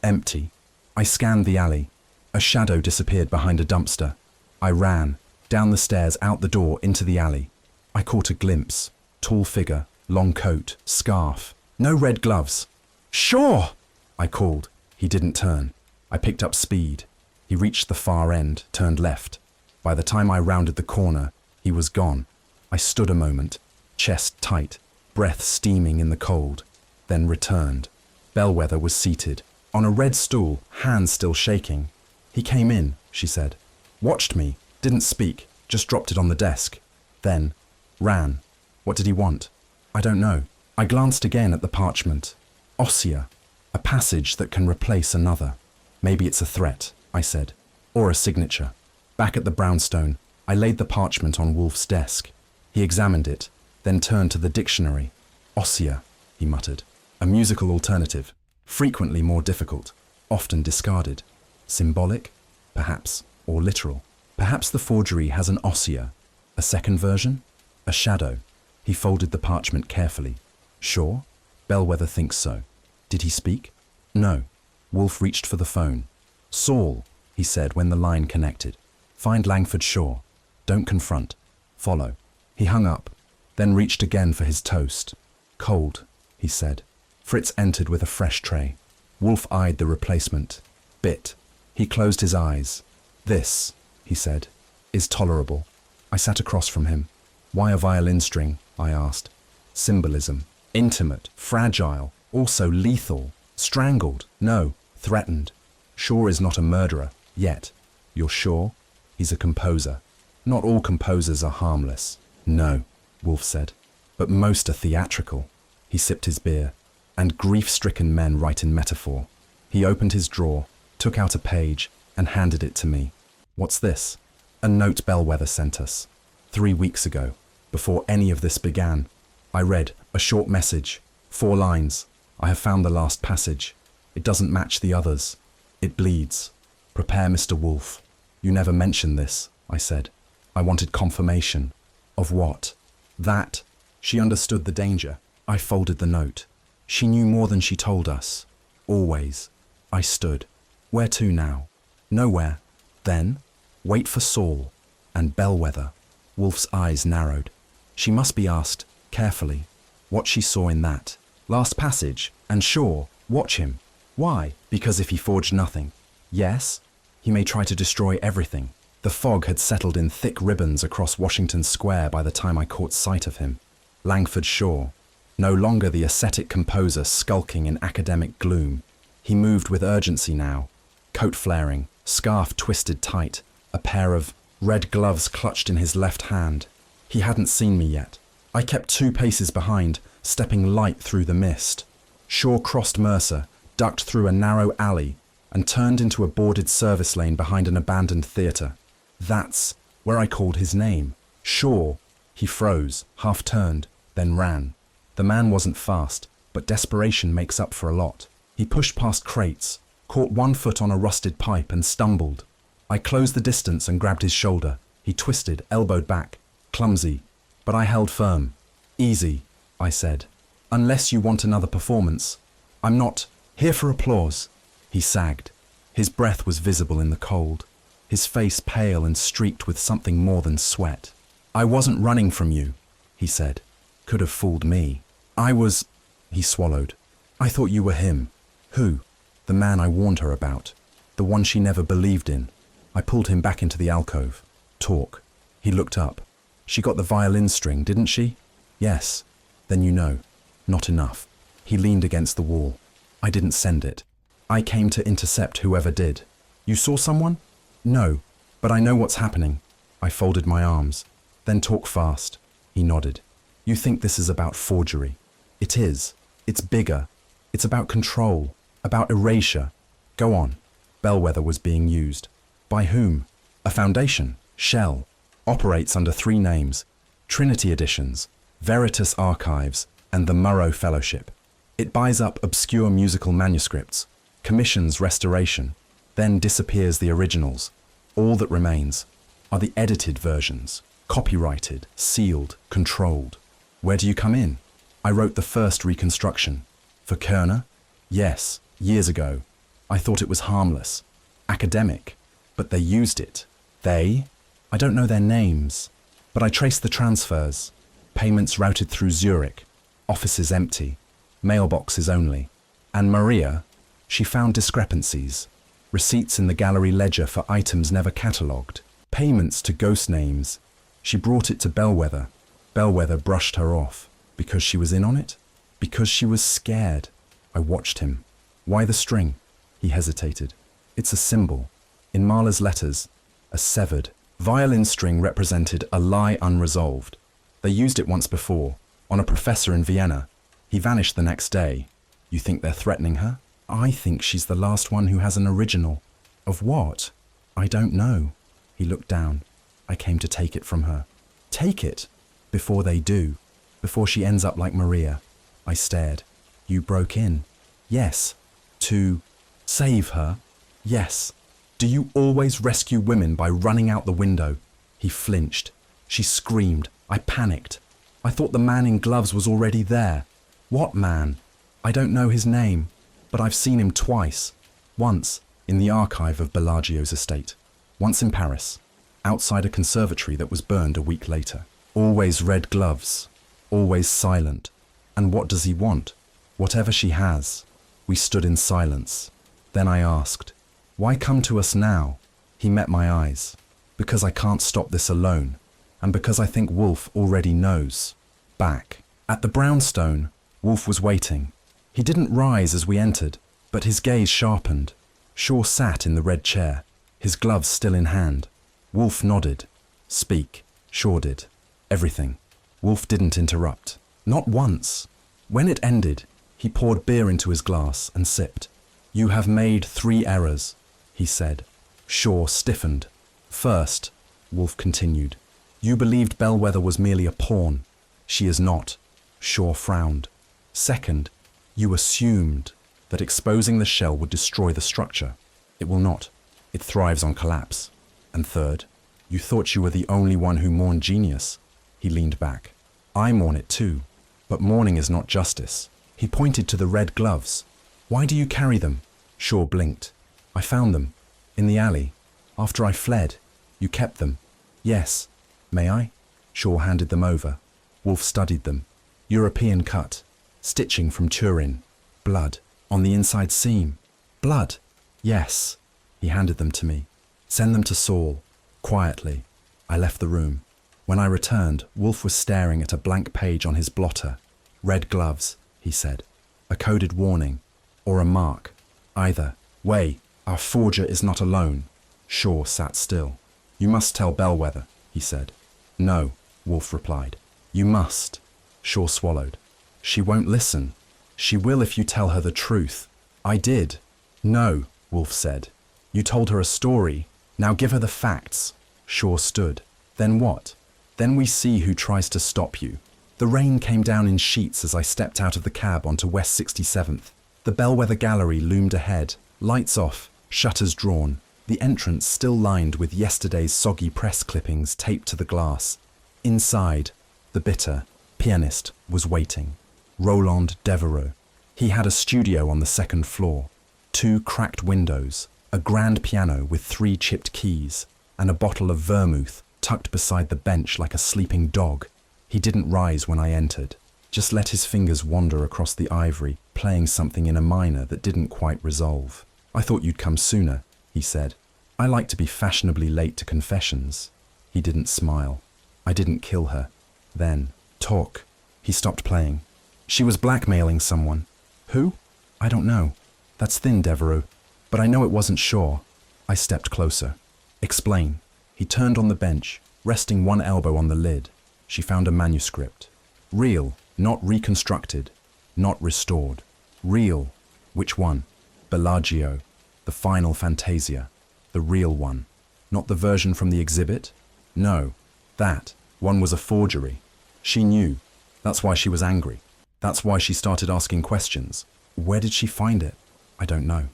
Empty. I scanned the alley. A shadow disappeared behind a dumpster. I ran, down the stairs, out the door, into the alley. I caught a glimpse. Tall figure, long coat, scarf. No red gloves. Sure! I called. He didn't turn. I picked up speed. He reached the far end, turned left. By the time I rounded the corner, he was gone. I stood a moment, chest tight, breath steaming in the cold, then returned. Bellwether was seated, on a red stool, hands still shaking. He came in, she said. Watched me, didn't speak, just dropped it on the desk. Then, ran. What did he want? I don't know. I glanced again at the parchment. Ossia, a passage that can replace another. Maybe it's a threat, I said, or a signature. Back at the brownstone, I laid the parchment on Wolfe's desk. He examined it, then turned to the dictionary. Ossia, he muttered. A musical alternative, frequently more difficult, often discarded. Symbolic? Perhaps, or literal. Perhaps the forgery has an ossia. A second version? A shadow. He folded the parchment carefully. Sure? Bellwether thinks so. Did he speak? No. Wolfe reached for the phone. Saul, he said when the line connected. Find Langford Shaw. Don't confront. Follow. He hung up, then reached again for his toast. Cold, he said. Fritz entered with a fresh tray. Wolfe eyed the replacement. Bit. He closed his eyes. This, he said, is tolerable. I sat across from him. Why a violin string? I asked. Symbolism. Intimate, fragile, also lethal. Strangled. No, threatened. Shaw is not a murderer, yet. You're sure? He's a composer. Not all composers are harmless. No, Wolfe said. But most are theatrical. He sipped his beer. And grief-stricken men write in metaphor. He opened his drawer, took out a page, and handed it to me. What's this? A note Bellwether sent us. 3 weeks ago, before any of this began. I read a short message, 4 lines. I have found the last passage. It doesn't match the others. It bleeds. Prepare, Mr. Wolfe. You never mentioned this, I said. I wanted confirmation. Of what? That. She understood the danger. I folded the note. She knew more than she told us. Always. I stood. Where to now? Nowhere. Then, wait for Saul. And Bellwether. Wolfe's eyes narrowed. She must be asked, carefully, what she saw in that. Last passage. And sure, watch him. Why? Because if he forged nothing. Yes? He may try to destroy everything. The fog had settled in thick ribbons across Washington Square by the time I caught sight of him. Langford Shaw. No longer the ascetic composer skulking in academic gloom. He moved with urgency now. Coat flaring, scarf twisted tight, a pair of red gloves clutched in his left hand. He hadn't seen me yet. I kept 2 paces behind, stepping light through the mist. Shaw crossed Mercer, ducked through a narrow alley, and turned into a boarded service lane behind an abandoned theatre. That's where I called his name. Shaw. He froze, half turned, then ran. The man wasn't fast, but desperation makes up for a lot. He pushed past crates, caught 1 foot on a rusted pipe and stumbled. I closed the distance and grabbed his shoulder. He twisted, elbowed back. Clumsy. But I held firm. Easy, I said. Unless you want another performance. I'm not here for applause. He sagged. His breath was visible in the cold. His face pale and streaked with something more than sweat. I wasn't running from you, he said. Could have fooled me. I was... He swallowed. I thought you were him. Who? The man I warned her about. The one she never believed in. I pulled him back into the alcove. Talk. He looked up. She got the violin string, didn't she? Yes. Then you know. Not enough. He leaned against the wall. I didn't send it. I came to intercept whoever did. You saw someone? No, but I know what's happening. I folded my arms. Then talk fast. He nodded. You think this is about forgery. It is. It's bigger. It's about control, about erasure. Go on. Bellwether was being used. By whom? A foundation, Shell, operates under 3 names: Trinity Editions, Veritas Archives, and the Murrow Fellowship. It buys up obscure musical manuscripts, commissions restoration, then disappears the originals. All that remains are the edited versions, copyrighted, sealed, controlled. Where do you come in? I wrote the first reconstruction. For Kerner? Yes, years ago. I thought it was harmless, academic, but they used it. They? I don't know their names, but I traced the transfers. Payments routed through Zurich, offices empty, mailboxes only. And Maria, she found discrepancies, receipts in the gallery ledger for items never catalogued, payments to ghost names. She brought it to Bellwether. Bellwether brushed her off. Because she was in on it? Because she was scared. I watched him. Why the string? He hesitated. It's a symbol. In Mahler's letters, a severed violin string represented a lie unresolved. They used it once before, on a professor in Vienna. He vanished the next day. You think they're threatening her? I think she's the last one who has an original. Of what? I don't know. He looked down. I came to take it from her. Take it? Before they do. Before she ends up like Maria. I stared. You broke in? Yes. To save her? Yes. Do you always rescue women by running out the window? He flinched. She screamed. I panicked. I thought the man in gloves was already there. What man? I don't know his name, but I've seen him twice. Once in the archive of Bellagio's estate. Once in Paris, outside a conservatory that was burned a week later. Always red gloves. Always silent. And what does he want? Whatever she has. We stood in silence. Then I asked, why come to us now? He met my eyes. Because I can't stop this alone. And because I think Wolfe already knows. Back. At the brownstone, Wolfe was waiting. He didn't rise as we entered, but his gaze sharpened. Shaw sat in the red chair, his gloves still in hand. Wolfe nodded. Speak. Shaw did. Everything. Wolfe didn't interrupt. Not once. When it ended, he poured beer into his glass and sipped. You have made 3 errors, he said. Shaw stiffened. First, Wolfe continued, you believed Bellwether was merely a pawn. She is not. Shaw frowned. Second, you assumed that exposing the shell would destroy the structure. It will not. It thrives on collapse. And third, you thought you were the only one who mourned genius. He leaned back. I mourn it too. But mourning is not justice. He pointed to the red gloves. Why do you carry them? Shaw blinked. I found them. In the alley. After I fled. You kept them. Yes. May I? Shaw handed them over. Wolfe studied them. European cut. Stitching from Turin. Blood. On the inside seam. Blood. Yes. He handed them to me. Send them to Saul. Quietly. I left the room. When I returned, Wolfe was staring at a blank page on his blotter. Red gloves, he said. A coded warning. Or a mark. Either. Way, our forger is not alone. Shaw sat still. You must tell Bellwether, he said. No, Wolfe replied. You must. Shaw swallowed. She won't listen. She will if you tell her the truth. I did. No, Wolfe said. You told her a story. Now give her the facts. Shaw stood. Then what? Then we see who tries to stop you. The rain came down in sheets as I stepped out of the cab onto West 67th. The Bellwether Gallery loomed ahead, lights off, shutters drawn, the entrance still lined with yesterday's soggy press clippings taped to the glass. Inside, the bitter pianist was waiting. Roland Devereux. He had a studio on the 2nd floor, 2 cracked windows, a grand piano with 3 chipped keys, and a bottle of vermouth tucked beside the bench like a sleeping dog. He didn't rise when I entered, just let his fingers wander across the ivory, playing something in a minor that didn't quite resolve. I thought you'd come sooner, he said. I like to be fashionably late to confessions. He didn't smile. I didn't kill her. Then, talk. He stopped playing. She was blackmailing someone. Who? I don't know. That's thin, Devereux. But I know it wasn't sure. I stepped closer. Explain. He turned on the bench, resting one elbow on the lid. She found a manuscript. Real, not reconstructed, not restored. Real. Which one? Bellagio. The final Fantasia. The real one. Not the version from the exhibit? No. That one was a forgery. She knew. That's why she was angry. That's why she started asking questions. Where did she find it? I don't know.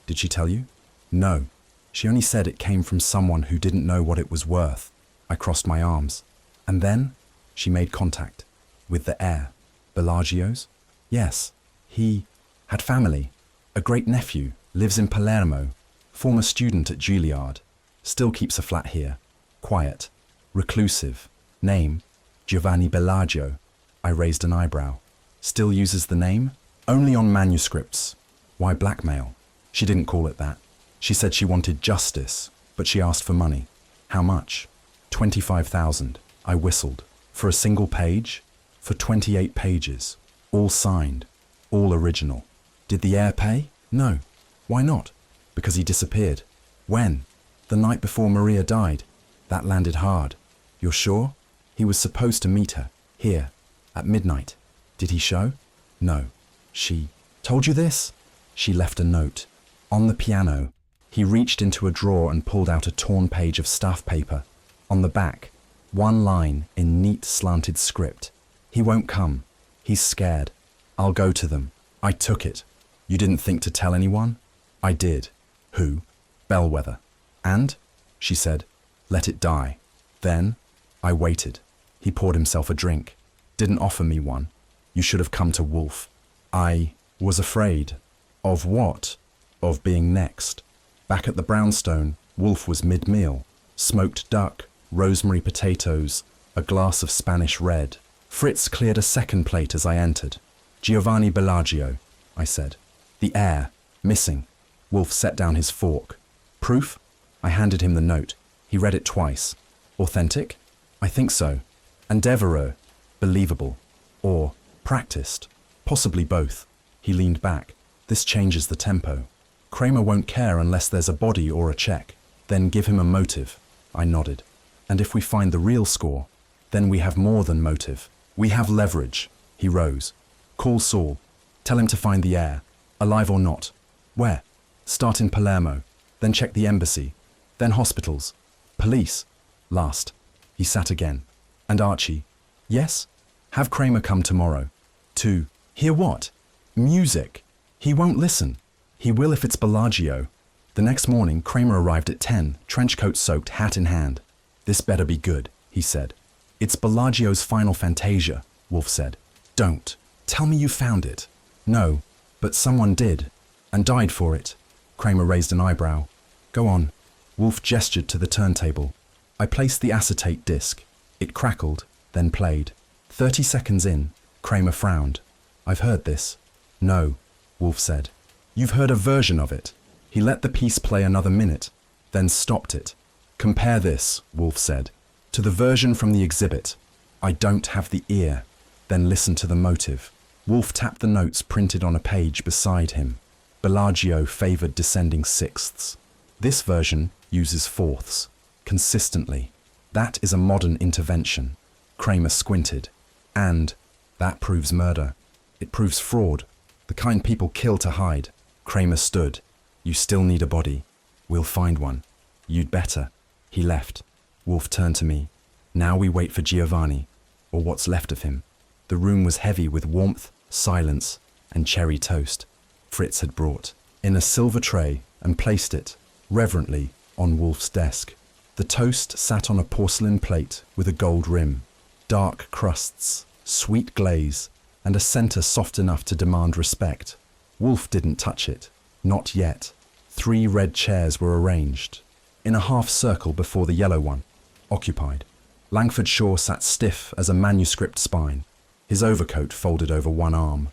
Did she tell you? No. She only said it came from someone who didn't know what it was worth. I crossed my arms. And then she made contact. With the heir. Bellagio's? Yes. He had family. A great nephew. Lives in Palermo. Former student at Juilliard. Still keeps a flat here. Quiet. Reclusive. Name? Giovanni Bellagio. I raised an eyebrow. Still uses the name? Only on manuscripts. Why blackmail? She didn't call it that. She said she wanted justice, but she asked for money. How much? 25,000. I whistled. For a single page? For 28 pages. All signed. All original. Did the heir pay? No. Why not? Because he disappeared. When? The night before Maria died. That landed hard. You're sure? He was supposed to meet her. Here. At midnight. Did he show? No. She told you this? She left a note. On the piano. He reached into a drawer and pulled out a torn page of staff paper. On the back, one line in neat slanted script. He won't come. He's scared. I'll go to them. I took it. You didn't think to tell anyone? I did. Who? Bellwether. And? She said, let it die. Then, I waited. He poured himself a drink. Didn't offer me one. You should have come to Wolfe. I was afraid. Of what? Of being next. Back at the brownstone, Wolfe was mid-meal. Smoked duck, rosemary potatoes, a glass of Spanish red. Fritz cleared a second plate as I entered. Giovanni Bellagio, I said. The heir, missing. Wolfe set down his fork. Proof? I handed him the note. He read it twice. Authentic? I think so. And Devereux? Believable. Or practiced? Possibly both. He leaned back. This changes the tempo. Kramer won't care unless there's a body or a check. Then give him a motive. I nodded. And if we find the real score, then we have more than motive. We have leverage. He rose. Call Saul. Tell him to find the heir. Alive or not. Where? Start in Palermo. Then check the embassy. Then hospitals. Police. Last. He sat again. And Archie. Yes? Have Kramer come tomorrow. To hear what? Music. He won't listen. He will if it's Bellagio. The next morning, Kramer arrived at 10, trenchcoat soaked, hat in hand. This better be good, he said. It's Bellagio's final Fantasia, Wolfe said. Don't. Tell me you found it. No, but someone did, and died for it. Kramer raised an eyebrow. Go on. Wolfe gestured to the turntable. I placed the acetate disc. It crackled, then played. 30 seconds in, Kramer frowned. I've heard this. No, Wolfe said. You've heard a version of it. He let the piece play another minute, then stopped it. Compare this, Wolfe said, to the version from the exhibit. I don't have the ear. Then listen to the motive. Wolfe tapped the notes printed on a page beside him. Bellagio favoured descending sixths. This version uses fourths, consistently. That is a modern intervention. Kramer squinted. And that proves murder. It proves fraud. The kind people kill to hide. Kramer stood. You still need a body. We'll find one. You'd better. He left. Wolfe turned to me. Now we wait for Giovanni, or what's left of him. The room was heavy with warmth, silence, and cherry toast Fritz had brought in a silver tray and placed it, reverently, on Wolfe's desk. The toast sat on a porcelain plate with a gold rim, dark crusts, sweet glaze, and a centre soft enough to demand respect. Wolfe didn't touch it. Not yet. 3 red chairs were arranged, in a half circle before the yellow one, occupied. Langford Shaw sat stiff as a manuscript spine, his overcoat folded over one arm,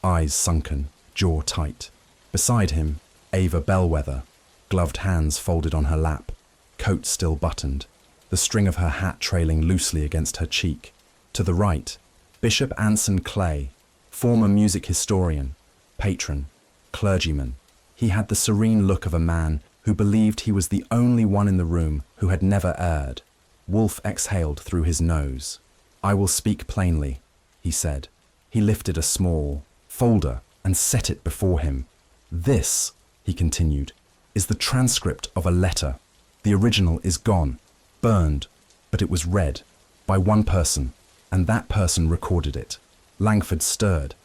eyes sunken, jaw tight. Beside him, Ava Bellwether, gloved hands folded on her lap, coat still buttoned, the string of her hat trailing loosely against her cheek. To the right, Bishop Anson Clay, former music historian, patron, clergyman. He had the serene look of a man who believed he was the only one in the room who had never erred. Wolfe exhaled through his nose. "I will speak plainly," he said. He lifted a small folder and set it before him. "This," he continued, "is the transcript of a letter. The original is gone, burned, but it was read by one person, and that person recorded it." Langford stirred.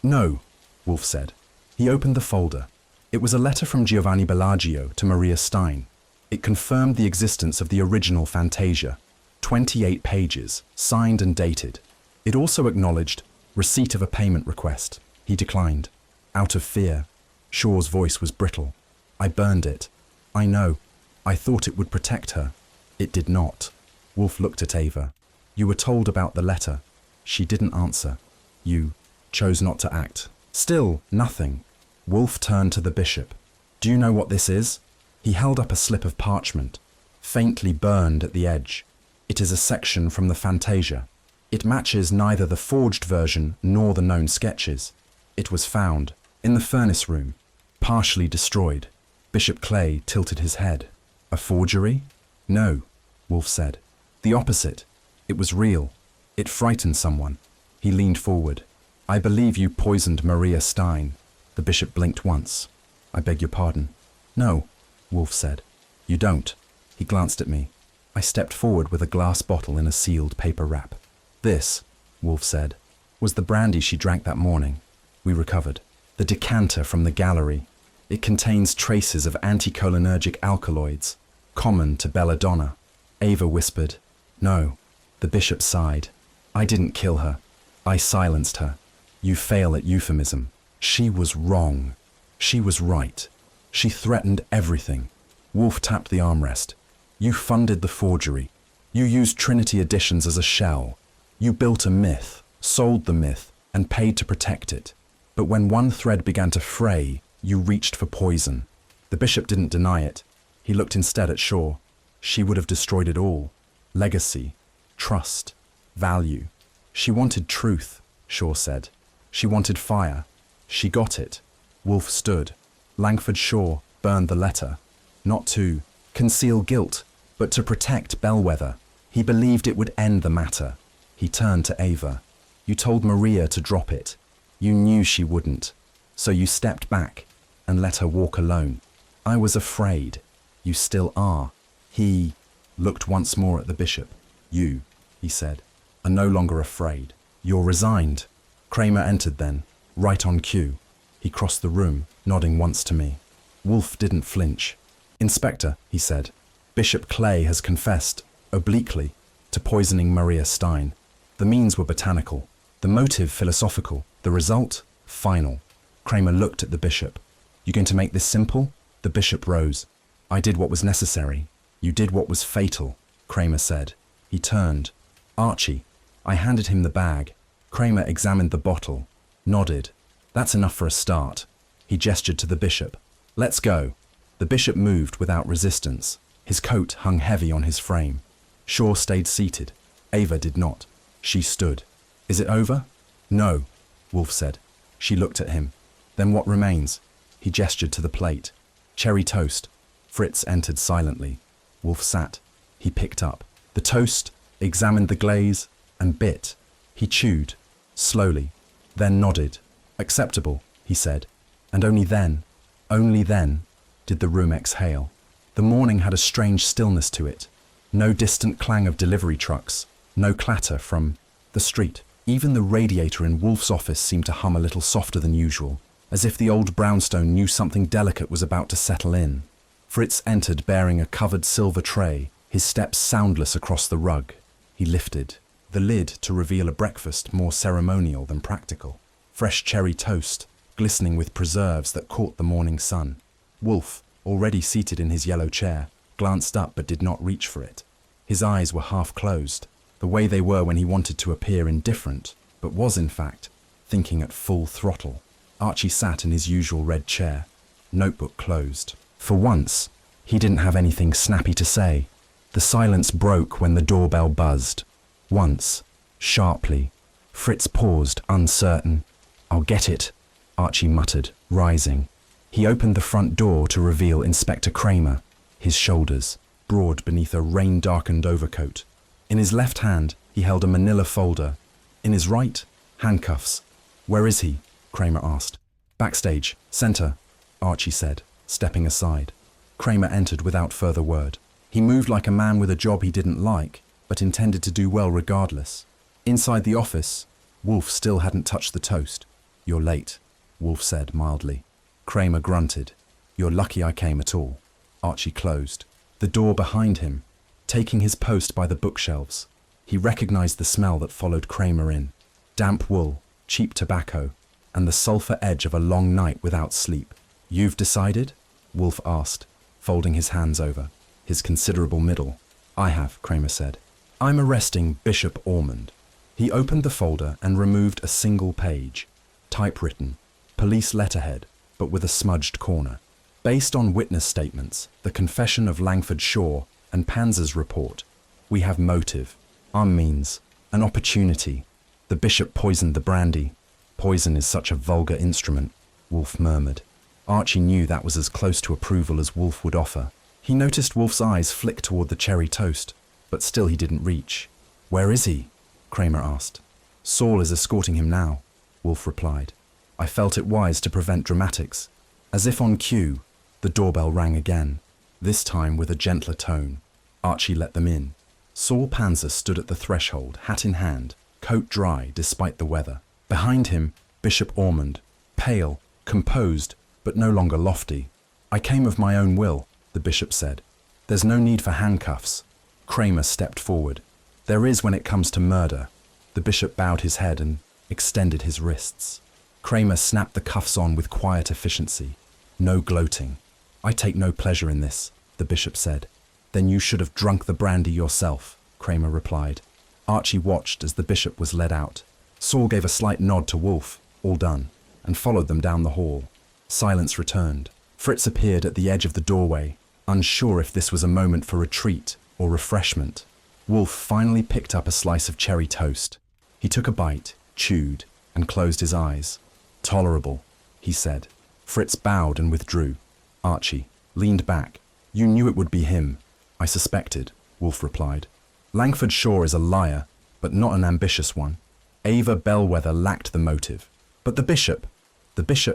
No, Wolfe said. He opened the folder. It was a letter from Giovanni Bellagio to Maria Stein. It confirmed the existence of the original Fantasia, 28 pages, signed and dated. It also acknowledged receipt of a payment request. He declined. Out of fear. Shaw's voice was brittle. "I burned it. I know. I thought it would protect her. It did not." Wolfe looked at Ava. "You were told about the letter." She didn't answer. "You chose not to act." Still nothing. Wolfe turned to the bishop. "Do you know what this is?" He held up a slip of parchment, faintly burned at the edge. "It is a section from the Fantasia. It matches neither the forged version nor the known sketches. It was found in the furnace room, partially destroyed." Bishop Clay tilted his head. "A forgery?" "No," Wolfe said. "The opposite. It was real. It frightened someone." He leaned forward. "I believe you poisoned Maria Stein." The bishop blinked once. "I beg your pardon." "No," Wolfe said. "You don't." He glanced at me. I stepped forward with a glass bottle in a sealed paper wrap. "This," Wolfe said, "was the brandy she drank that morning. We recovered. The decanter from the gallery. It contains traces of anticholinergic alkaloids, common to belladonna." Ava whispered, "No." The bishop sighed. "I didn't kill her. I silenced her." "You fail at euphemism. She was wrong. She was right. She threatened everything." Wolfe tapped the armrest. "You funded the forgery. You used Trinity Editions as a shell. You built a myth, sold the myth, and paid to protect it. But when one thread began to fray, you reached for poison." The bishop didn't deny it. He looked instead at Shaw. "She would have destroyed it all. Legacy, trust, value. She wanted truth," Shaw said. "She wanted fire. She got it." Wolfe stood. "Langford Shaw burned the letter, not to conceal guilt, but to protect Bellwether. He believed it would end the matter." He turned to Ava. "You told Maria to drop it. You knew she wouldn't. So you stepped back and let her walk alone. I was afraid. You still are." He looked once more at the bishop. "You," he said, "are no longer afraid. You're resigned." Kramer entered then, right on cue. He crossed the room, nodding once to me. Wolfe didn't flinch. "Inspector," he said, "Bishop Clay has confessed, obliquely, to poisoning Maria Stein. The means were botanical, the motive philosophical, the result final." Kramer looked at the bishop. "You going to make this simple?" The bishop rose. "I did what was necessary. You did what was fatal," Kramer said. He turned. "Archie." I handed him the bag. Kramer examined the bottle, nodded. "That's enough for a start." He gestured to the bishop. "Let's go." The bishop moved without resistance. His coat hung heavy on his frame. Shaw stayed seated. Ava did not. She stood. "Is it over?" "No," Wolfe said. She looked at him. "Then what remains?" He gestured to the plate. "Cherry toast." Fritz entered silently. Wolfe sat. He picked up the toast, examined the glaze, and bit. He chewed, slowly, then nodded. "Acceptable," he said. And only then, did the room exhale. The morning had a strange stillness to it. No distant clang of delivery trucks, no clatter from the street. Even the radiator in Wolfe's office seemed to hum a little softer than usual, as if the old brownstone knew something delicate was about to settle in. Fritz entered bearing a covered silver tray, his steps soundless across the rug. He lifted the lid to reveal a breakfast more ceremonial than practical. Fresh cherry toast, glistening with preserves that caught the morning sun. Wolfe, already seated in his yellow chair, glanced up but did not reach for it. His eyes were half closed, the way they were when he wanted to appear indifferent, but was in fact thinking at full throttle. Archie sat in his usual red chair, notebook closed. For once, he didn't have anything snappy to say. The silence broke when the doorbell buzzed. Once, sharply, Fritz paused, uncertain. "I'll get it," Archie muttered, rising. He opened the front door to reveal Inspector Kramer, his shoulders broad beneath a rain-darkened overcoat. In his left hand, he held a manila folder. In his right, handcuffs. "Where is he?" Kramer asked. "Backstage, center," Archie said, stepping aside. Kramer entered without further word. He moved like a man with a job he didn't like, but intended to do well regardless. Inside the office, Wolfe still hadn't touched the toast. "You're late," Wolfe said mildly. Kramer grunted. "You're lucky I came at all." Archie closed the door behind him, taking his post by the bookshelves. He recognized the smell that followed Kramer in. Damp wool, cheap tobacco, and the sulfur edge of a long night without sleep. "You've decided?" Wolfe asked, folding his hands over his considerable middle. "I have," Kramer said. "I'm arresting Bishop Ormond." He opened the folder and removed a single page, typewritten, police letterhead, but with a smudged corner. "Based on witness statements, the confession of Langford Shaw, and Panzer's report, we have motive, our means, an opportunity. The bishop poisoned the brandy." "Poison is such a vulgar instrument," Wolfe murmured. Archie knew that was as close to approval as Wolfe would offer. He noticed Wolfe's eyes flick toward the cherry toast, but still he didn't reach. "Where is he?" Kramer asked. "Saul is escorting him now," Wolfe replied. "I felt it wise to prevent dramatics." As if on cue, the doorbell rang again, this time with a gentler tone. Archie let them in. Saul Panzer stood at the threshold, hat in hand, coat dry despite the weather. Behind him, Bishop Ormond, pale, composed, but no longer lofty. "I came of my own will," the bishop said. "There's no need for handcuffs." Kramer stepped forward. "There is when it comes to murder." The bishop bowed his head and extended his wrists. Kramer snapped the cuffs on with quiet efficiency. No gloating. "I take no pleasure in this," the bishop said. "Then you should have drunk the brandy yourself," Kramer replied. Archie watched as the bishop was led out. Saul gave a slight nod to Wolfe, "All done," and followed them down the hall. Silence returned. Fritz appeared at the edge of the doorway, unsure if this was a moment for retreat or refreshment. Wolfe finally picked up a slice of cherry toast. He took a bite, chewed, and closed his eyes. "Tolerable," he said. Fritz bowed and withdrew. Archie leaned back. "You knew it would be him." "I suspected," Wolfe replied. "Langford Shaw is a liar, but not an ambitious one. Ava Bellwether lacked the motive. But the bishop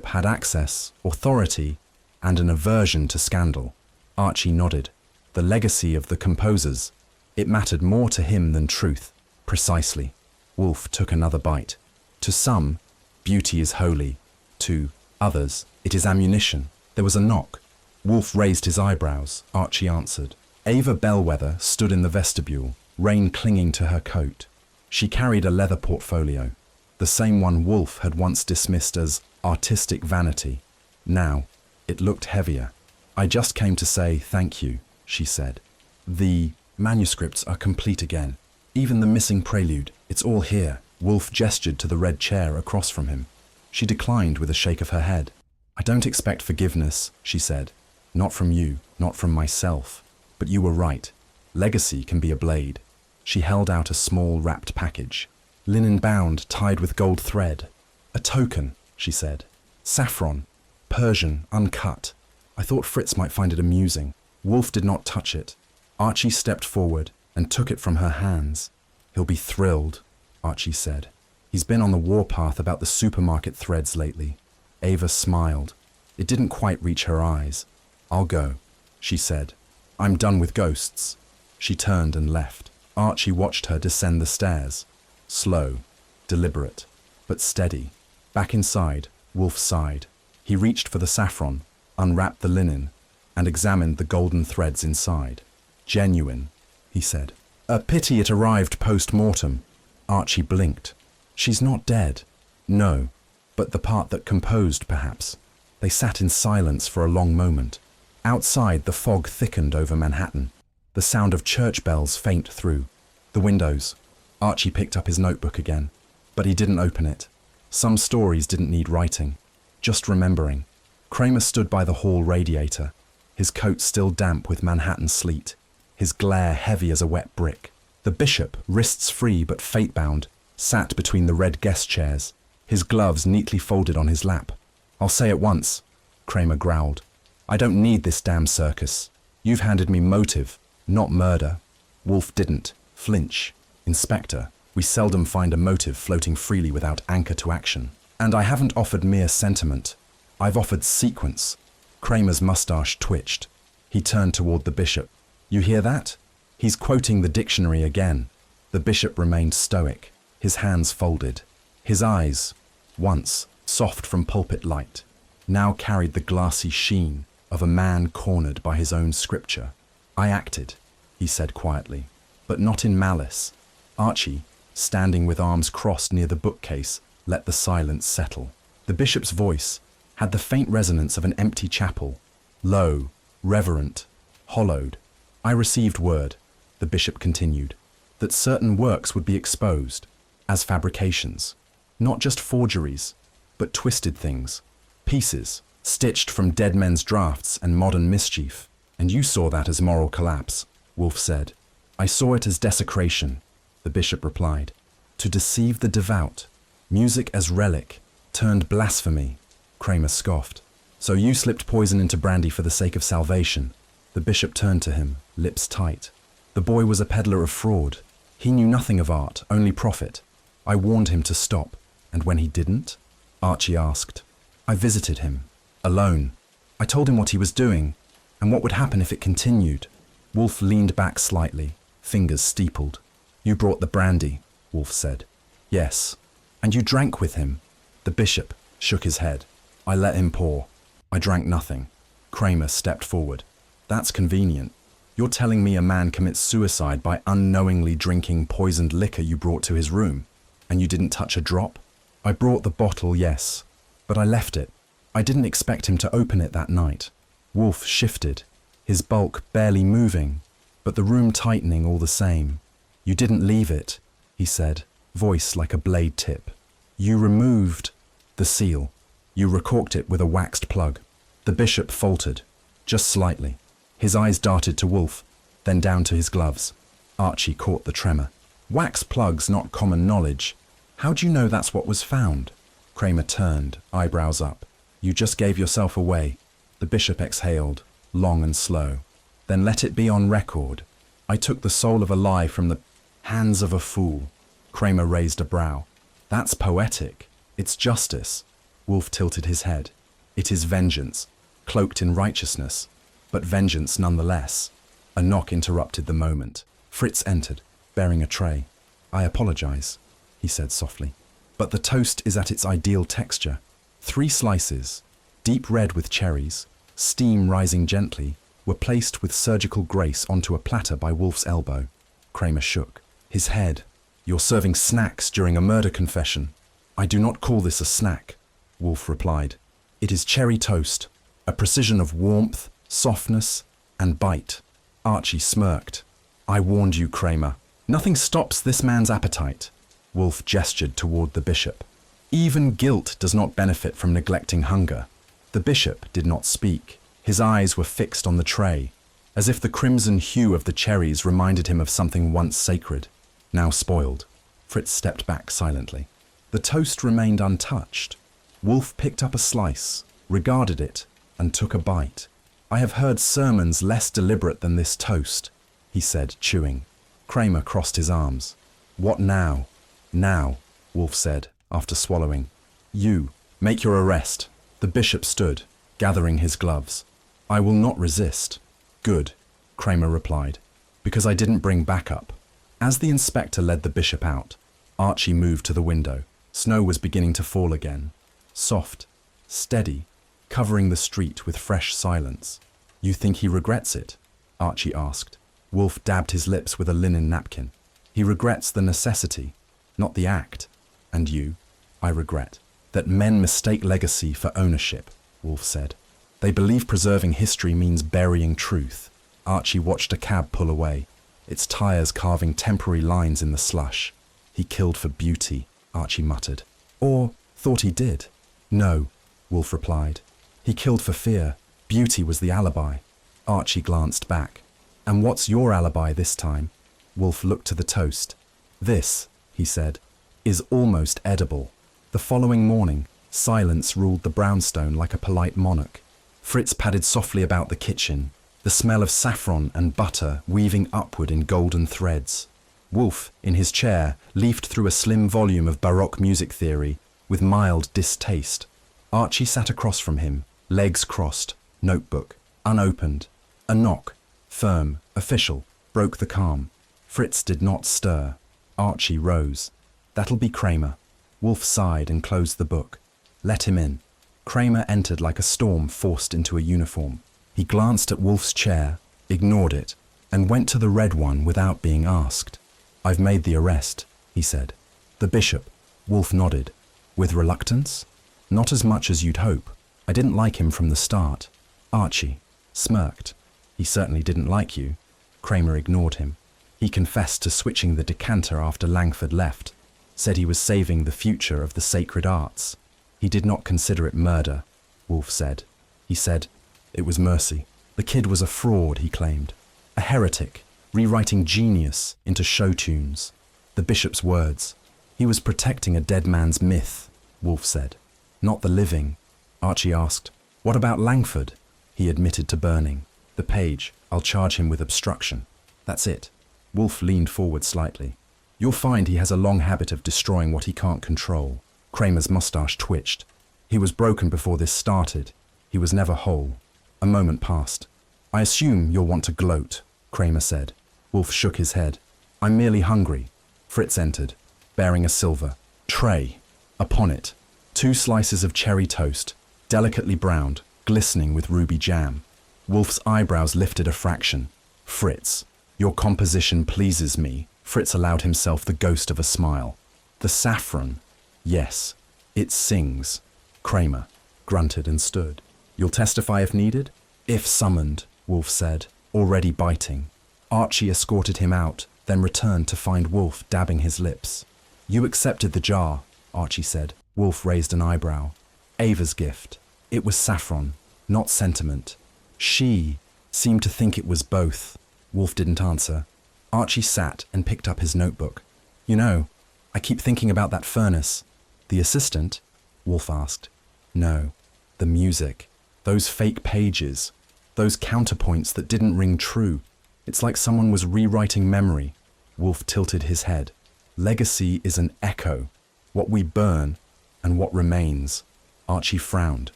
had access, authority, and an aversion to scandal." Archie nodded. "The legacy of the composers. It mattered more to him than truth." "Precisely." Wolfe took another bite. "To some, beauty is holy. To others, it is ammunition." There was a knock. Wolfe raised his eyebrows. Archie answered. Ava Bellwether stood in the vestibule, rain clinging to her coat. She carried a leather portfolio, the same one Wolfe had once dismissed as artistic vanity. Now, it looked heavier. "I just came to say thank you," she said. "The manuscripts are complete again. Even the missing prelude, it's all here." Wolfe gestured to the red chair across from him. She declined with a shake of her head. "I don't expect forgiveness," she said. "Not from you, not from myself. But you were right. Legacy can be a blade." She held out a small wrapped package. "Linen bound, tied with gold thread. A token," she said. "Saffron, Persian, uncut. I thought Fritz might find it amusing." Wolfe did not touch it. Archie stepped forward and took it from her hands. "He'll be thrilled," Archie said. "He's been on the warpath about the supermarket threads lately." Ava smiled. It didn't quite reach her eyes. "I'll go," she said. "I'm done with ghosts." She turned and left. Archie watched her descend the stairs. Slow, deliberate, but steady. Back inside, Wolfe sighed. He reached for the saffron, unwrapped the linen, and examined the golden threads inside. "Genuine," he said. "A pity it arrived post-mortem." Archie blinked. "She's not dead." "No, but the part that composed, perhaps." They sat in silence for a long moment. Outside, the fog thickened over Manhattan. The sound of church bells faint through the windows. Archie picked up his notebook again, but he didn't open it. Some stories didn't need writing, just remembering. Kramer stood by the hall radiator, his coat still damp with Manhattan sleet, his glare heavy as a wet brick. The bishop, wrists free but fate-bound, sat between the red guest chairs, his gloves neatly folded on his lap. I'll say it once, Kramer growled. I don't need this damn circus. You've handed me motive, not murder. Wolfe didn't flinch. Inspector, we seldom find a motive floating freely without anchor to action. And I haven't offered mere sentiment. I've offered sequence. Kramer's mustache twitched. He turned toward the bishop. You hear that? He's quoting the dictionary again. The bishop remained stoic, his hands folded. His eyes, once soft from pulpit light, now carried the glassy sheen of a man cornered by his own scripture. I acted, he said quietly, but not in malice. Archie, standing with arms crossed near the bookcase, let the silence settle. The bishop's voice had the faint resonance of an empty chapel, low, reverent, hollowed. I received word, the bishop continued, that certain works would be exposed as fabrications, not just forgeries, but twisted things, pieces stitched from dead men's drafts and modern mischief. And you saw that as moral collapse, Wolfe said. I saw it as desecration, the bishop replied. To deceive the devout, music as relic, turned blasphemy, Kramer scoffed. So you slipped poison into brandy for the sake of salvation. The bishop turned to him, lips tight. The boy was a peddler of fraud. He knew nothing of art, only profit. I warned him to stop, and when he didn't? Archie asked. I visited him, alone. I told him what he was doing, and what would happen if it continued. Wolfe leaned back slightly, fingers steepled. You brought the brandy, Wolfe said. Yes. And you drank with him. The bishop shook his head. I let him pour. I drank nothing. Kramer stepped forward. That's convenient. You're telling me a man commits suicide by unknowingly drinking poisoned liquor you brought to his room, and you didn't touch a drop? I brought the bottle, yes, but I left it. I didn't expect him to open it that night. Wolfe shifted, his bulk barely moving, but the room tightening all the same. You didn't leave it, he said, voice like a blade tip. You removed the seal. You recorked it with a waxed plug. The bishop faltered, just slightly. His eyes darted to Wolfe, then down to his gloves. Archie caught the tremor. Wax plugs, not common knowledge. How do you know that's what was found? Kramer turned, eyebrows up. You just gave yourself away. The bishop exhaled, long and slow. Then let it be on record. I took the soul of a lie from the hands of a fool. Kramer raised a brow. That's poetic. It's justice. Wolfe tilted his head. It is vengeance, cloaked in righteousness, but vengeance nonetheless. A knock interrupted the moment. Fritz entered, bearing a tray. I apologize, he said softly, but the toast is at its ideal texture. 3 slices, deep red with cherries, steam rising gently, were placed with surgical grace onto a platter by Wolfe's elbow. Kramer shook. His head. You're serving snacks during a murder confession. I do not call this a snack, Wolfe replied. It is cherry toast, a precision of warmth, softness, and bite. Archie smirked. I warned you, Kramer. Nothing stops this man's appetite. Wolfe gestured toward the bishop. Even guilt does not benefit from neglecting hunger. The bishop did not speak. His eyes were fixed on the tray, as if the crimson hue of the cherries reminded him of something once sacred, now spoiled. Fritz stepped back silently. The toast remained untouched. Wolfe picked up a slice, regarded it, and took a bite. I have heard sermons less deliberate than this toast, he said, chewing. Kramer crossed his arms. What now? Now, Wolfe said, after swallowing. You, make your arrest. The bishop stood, gathering his gloves. I will not resist. Good, Kramer replied, because I didn't bring backup. As the inspector led the bishop out, Archie moved to the window. Snow was beginning to fall again. Soft, steady, covering the street with fresh silence. You think he regrets it? Archie asked. Wolfe dabbed his lips with a linen napkin. He regrets the necessity, not the act. And you? I regret that men mistake legacy for ownership, Wolfe said. They believe preserving history means burying truth. Archie watched a cab pull away, its tires carving temporary lines in the slush. He killed for beauty, Archie muttered. Or thought he did. No, Wolfe replied. He killed for fear. Beauty was the alibi. Archie glanced back. And what's your alibi this time? Wolfe looked to the toast. This, he said, is almost edible. The following morning, Silence ruled the brownstone like a polite monarch. Fritz padded softly about the kitchen, the smell of saffron and butter weaving upward in golden threads. Wolfe, in his chair, leafed through a slim volume of Baroque music theory with mild distaste. Archie sat across from him, legs crossed, notebook, unopened. A knock, firm, official, broke the calm. Fritz did not stir. Archie rose. "That'll be Kramer." Wolfe sighed and closed the book. "Let him in." Kramer entered like a storm forced into a uniform. He glanced at Wolfe's chair, ignored it, and went to the red one without being asked. "I've made the arrest," he said. "The bishop." Wolfe nodded. "With reluctance?" "Not as much as you'd hope. I didn't like him from the start." Archie smirked. "He certainly didn't like you." Kramer ignored him. "He confessed to switching the decanter after Langford left. Said he was saving the future of the sacred arts. He did not consider it murder," Wolfe said. He said, "It was mercy." The kid was a fraud, he claimed. A heretic, rewriting genius into show tunes. The bishop's words. "He was protecting a dead man's myth," Wolfe said. "Not the living." Archie asked, "What about Langford?" He admitted to burning. "The page. I'll charge him with obstruction. That's it." Wolfe leaned forward slightly. "You'll find he has a long habit of destroying what he can't control." Kramer's mustache twitched. "He was broken before this started. He was never whole." A moment passed. "I assume you'll want to gloat," Kramer said. Wolfe shook his head. "I'm merely hungry." Fritz entered, bearing a silver tray. Upon it, 2 slices of cherry toast, delicately browned, glistening with ruby jam. Wolfe's eyebrows lifted a fraction. "Fritz, your composition pleases me." Fritz allowed himself the ghost of a smile. "The saffron. Yes, it sings." Kramer grunted and stood. "You'll testify if needed?" "If summoned," Wolfe said, already biting. Archie escorted him out, then returned to find Wolfe dabbing his lips. "You accepted the jar," Archie said. Wolfe raised an eyebrow. "Ava's gift. It was saffron, not sentiment. She seemed to think it was both." Wolfe didn't answer. Archie sat and picked up his notebook. "You know, I keep thinking about that furnace." "The assistant?" Wolfe asked. "No, the music. Those fake pages. Those counterpoints that didn't ring true. It's like someone was rewriting memory." Wolfe tilted his head. "Legacy is an echo. What we burn and what remains." Archie frowned.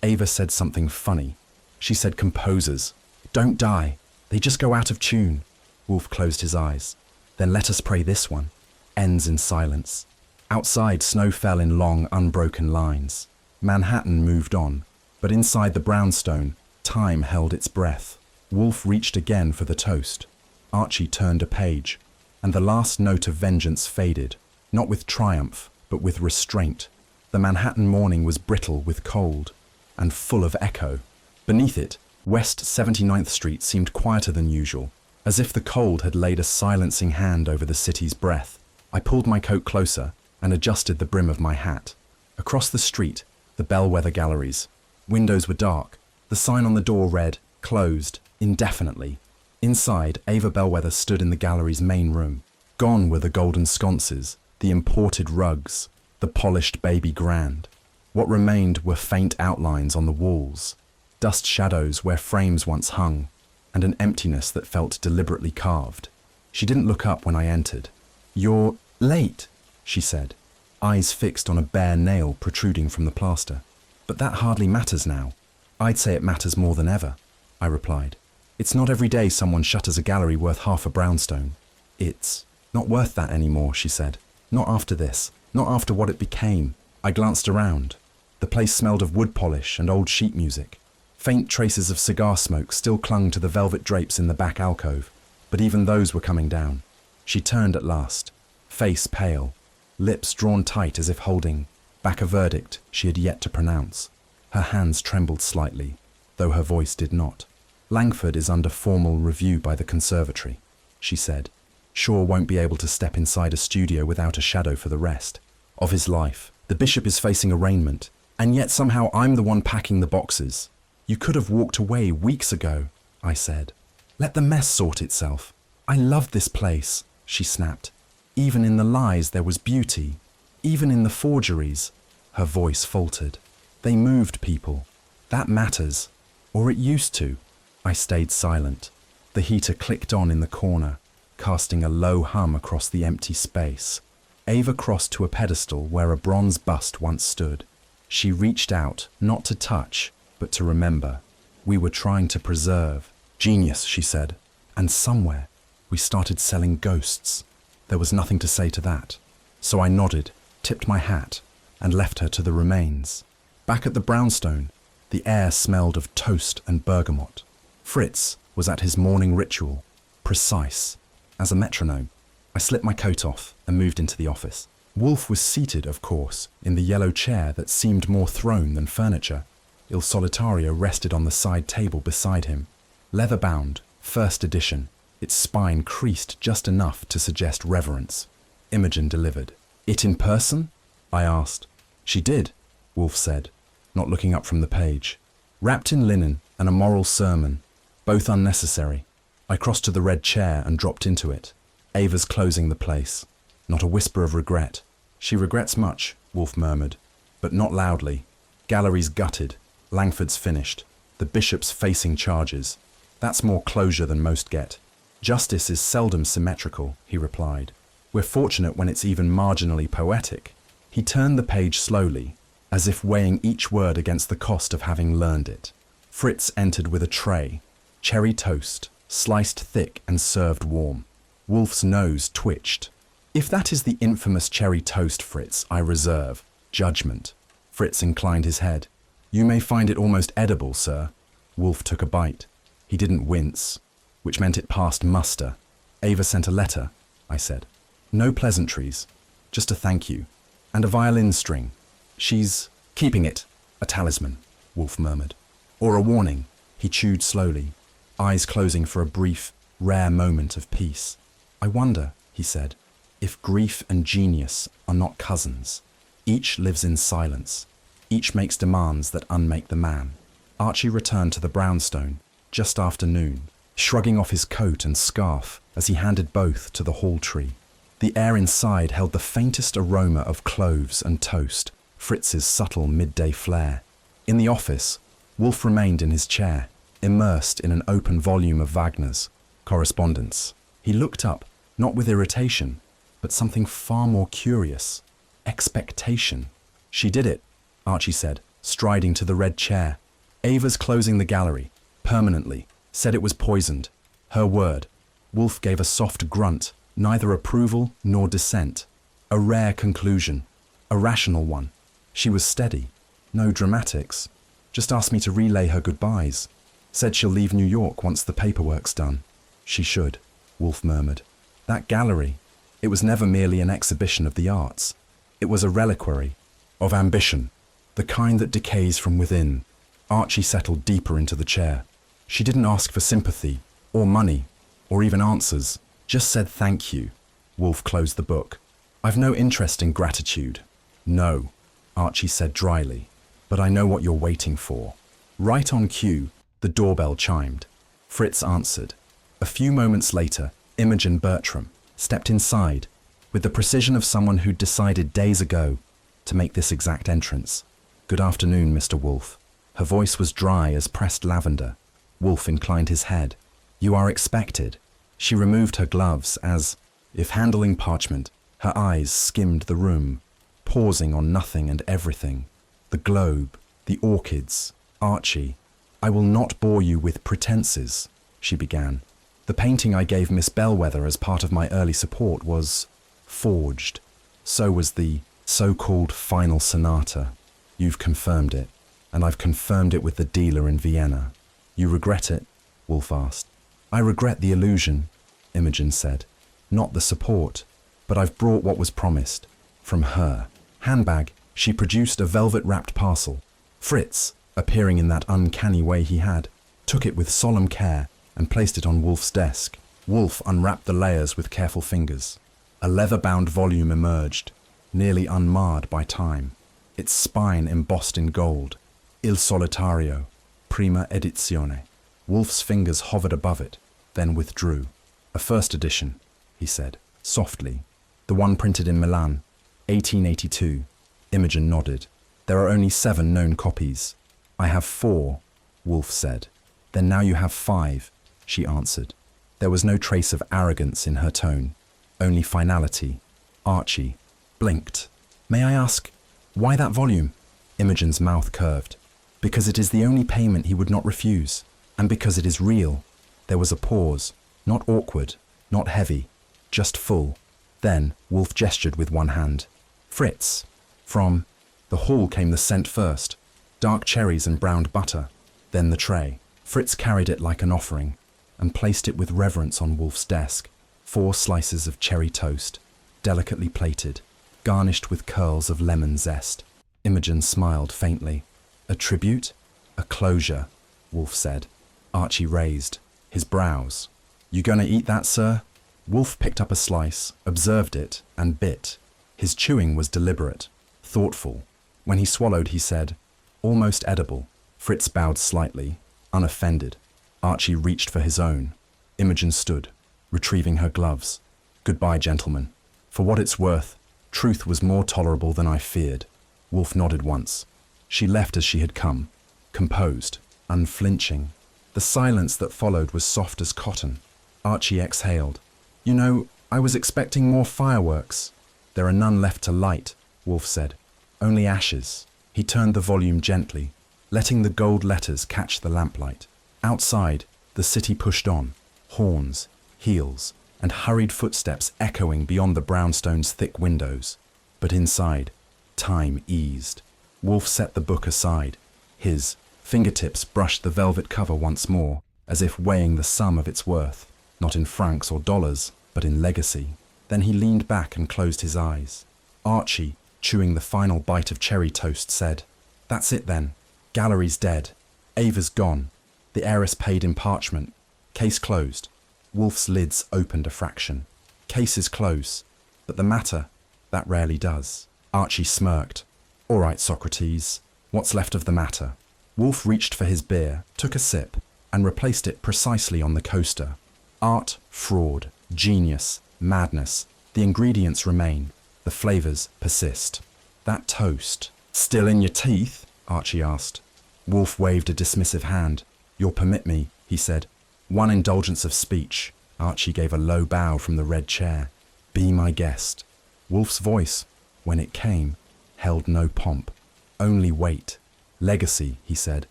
Ava said something funny. She said composers don't die. They just go out of tune. Wolfe closed his eyes. "Then let us pray this one." Ends in silence. Outside, snow fell in long, unbroken lines. Manhattan moved on, but inside the brownstone, time held its breath. Wolfe reached again for the toast. Archie turned a page, and the last note of vengeance faded, not with triumph, but with restraint. The Manhattan morning was brittle with cold, and full of echo. Beneath it, West 79th Street seemed quieter than usual, as if the cold had laid a silencing hand over the city's breath. I pulled my coat closer and adjusted the brim of my hat. Across the street, the Bellwether Galleries. Windows were dark. The sign on the door read, "Closed, indefinitely." Inside, Ava Bellwether stood in the gallery's main room. Gone were the golden sconces, the imported rugs, the polished baby grand. What remained were faint outlines on the walls, dust shadows where frames once hung, and an emptiness that felt deliberately carved. She didn't look up when I entered. "You're late," she said, eyes fixed on a bare nail protruding from the plaster. "But that hardly matters now." "I'd say it matters more than ever," I replied. "It's not every day someone shutters a gallery worth half a brownstone." "It's not worth that anymore," she said. "Not after this. Not after what it became." I glanced around. The place smelled of wood polish and old sheet music. Faint traces of cigar smoke still clung to the velvet drapes in the back alcove, but even those were coming down. She turned at last, face pale, lips drawn tight as if holding back a verdict she had yet to pronounce. Her hands trembled slightly, though her voice did not. "Langford is under formal review by the conservatory," she said. "Shaw won't be able to step inside a studio without a shadow for the rest of his life. The bishop is facing arraignment, and yet somehow I'm the one packing the boxes." "You could have walked away weeks ago," I said. "Let the mess sort itself." "I loved this place," she snapped. "Even in the lies there was beauty. Even in the forgeries." Her voice faltered. They moved people. That matters. Or it used to. I stayed silent. The heater clicked on in the corner, casting a low hum across the empty space. Ava crossed to a pedestal where a bronze bust once stood. She reached out, not to touch, but to remember. We were trying to preserve. Genius, she said. And somewhere, we started selling ghosts. There was nothing to say to that. So I nodded, tipped my hat, and left her to the remains. Back at the brownstone, the air smelled of toast and bergamot. Fritz was at his morning ritual, precise, as a metronome. I slipped my coat off and moved into the office. Wolfe was seated, of course, in the yellow chair that seemed more throne than furniture. Il Solitario rested on the side table beside him. Leather-bound, first edition, its spine creased just enough to suggest reverence. Imogen delivered. It in person? I asked. She did, Wolfe said, not looking up from the page. Wrapped in linen and a moral sermon, both unnecessary. I crossed to the red chair and dropped into it. Ava's closing the place. Not a whisper of regret. She regrets much, Wolfe murmured, but not loudly. Gallery's gutted. Langford's finished. The bishop's facing charges. That's more closure than most get. Justice is seldom symmetrical, he replied. We're fortunate when it's even marginally poetic. He turned the page slowly, as if weighing each word against the cost of having learned it. Fritz entered with a tray. Cherry toast, sliced thick and served warm. Wolfe's nose twitched. If that is the infamous cherry toast, Fritz, I reserve judgment. Fritz inclined his head. You may find it almost edible, sir. Wolfe took a bite. He didn't wince, which meant it passed muster. Ava sent a letter, I said. No pleasantries, just a thank you. And a violin string. She's keeping it. A talisman, Wolfe murmured. Or a warning, he chewed slowly, eyes closing for a brief, rare moment of peace. I wonder, he said, if grief and genius are not cousins. Each lives in silence. Each makes demands that unmake the man. Archie returned to the brownstone, just after noon, shrugging off his coat and scarf as he handed both to the hall tree. The air inside held the faintest aroma of cloves and toast, Fritz's subtle midday flair. In the office, Wolfe remained in his chair, immersed in an open volume of Wagner's correspondence. He looked up, not with irritation, but something far more curious. Expectation. She did it, Archie said, striding to the red chair. Ava's closing the gallery, permanently, said it was poisoned. Her word. Wolfe gave a soft grunt, neither approval nor dissent. A rare conclusion. A rational one. She was steady. No dramatics. Just asked me to relay her goodbyes. Said she'll leave New York once the paperwork's done. She should, Wolfe murmured. That gallery, it was never merely an exhibition of the arts. It was a reliquary of ambition, the kind that decays from within. Archie settled deeper into the chair. She didn't ask for sympathy, or money, or even answers. Just said thank you. Wolfe closed the book. I've no interest in gratitude. No, Archie said dryly, but I know what you're waiting for. Right on cue, the doorbell chimed. Fritz answered. A few moments later, Imogen Bertram stepped inside with the precision of someone who'd decided days ago to make this exact entrance. Good afternoon, Mr. Wolfe. Her voice was dry as pressed lavender. Wolfe inclined his head. You are expected. She removed her gloves as, if handling parchment, her eyes skimmed the room, pausing on nothing and everything. The globe, the orchids, Archie. I will not bore you with pretenses, she began. The painting I gave Miss Bellwether as part of my early support was forged. So was the so-called final sonata. You've confirmed it, and I've confirmed it with the dealer in Vienna. You regret it? Wolfe asked. I regret the illusion, Imogen said. Not the support, but I've brought what was promised. From her handbag, she produced a velvet-wrapped parcel. Fritz, appearing in that uncanny way he had, took it with solemn care and placed it on Wolfe's desk. Wolfe unwrapped the layers with careful fingers. A leather-bound volume emerged, nearly unmarred by time, its spine embossed in gold. Il Solitario, prima edizione. Wolfe's fingers hovered above it, then withdrew. A first edition, he said, softly. The one printed in Milan, 1882. Imogen nodded. There are only 7 known copies. I have 4, Wolfe said. Then now you have 5, she answered. There was no trace of arrogance in her tone, only finality. Archie blinked. May I ask, why that volume? Imogen's mouth curved. Because it is the only payment he would not refuse, and because it is real. There was a pause, not awkward, not heavy, just full. Then Wolfe gestured with one hand. Fritz. From the hall came the scent first, dark cherries and browned butter, then the tray. Fritz carried it like an offering and placed it with reverence on Wolfe's desk. 4 slices of cherry toast, delicately plated, garnished with curls of lemon zest. Imogen smiled faintly. A tribute? A closure, Wolfe said. Archie raised his brows. You gonna eat that, sir? Wolfe picked up a slice, observed it, and bit. His chewing was deliberate, thoughtful. When he swallowed, he said, almost edible. Fritz bowed slightly, unoffended. Archie reached for his own. Imogen stood, retrieving her gloves. Goodbye, gentlemen. For what it's worth, truth was more tolerable than I feared. Wolfe nodded once. She left as she had come, composed, unflinching. The silence that followed was soft as cotton. Archie exhaled. You know, I was expecting more fireworks. There are none left to light, Wolfe said. Only ashes. He turned the volume gently, letting the gold letters catch the lamplight. Outside, the city pushed on, horns, heels, and hurried footsteps echoing beyond the brownstone's thick windows. But inside, time eased. Wolfe set the book aside. His fingertips brushed the velvet cover once more, as if weighing the sum of its worth, not in francs or dollars, but in legacy. Then he leaned back and closed his eyes. Archie, chewing the final bite of cherry toast, said, That's it then. Gallery's dead. Ava's gone. The heiress paid in parchment. Case closed. Wolfe's lids opened a fraction. Case is close, but the matter, that rarely does. Archie smirked. All right, Socrates. What's left of the matter? Wolfe reached for his beer, took a sip, and replaced it precisely on the coaster. Art, fraud, genius, madness. The ingredients remain. The flavors persist. That toast. Still in your teeth? Archie asked. Wolfe waved a dismissive hand. You'll permit me, he said. One indulgence of speech. Archie gave a low bow from the red chair. Be my guest. Wolfe's voice, when it came, held no pomp, only weight. Legacy, he said,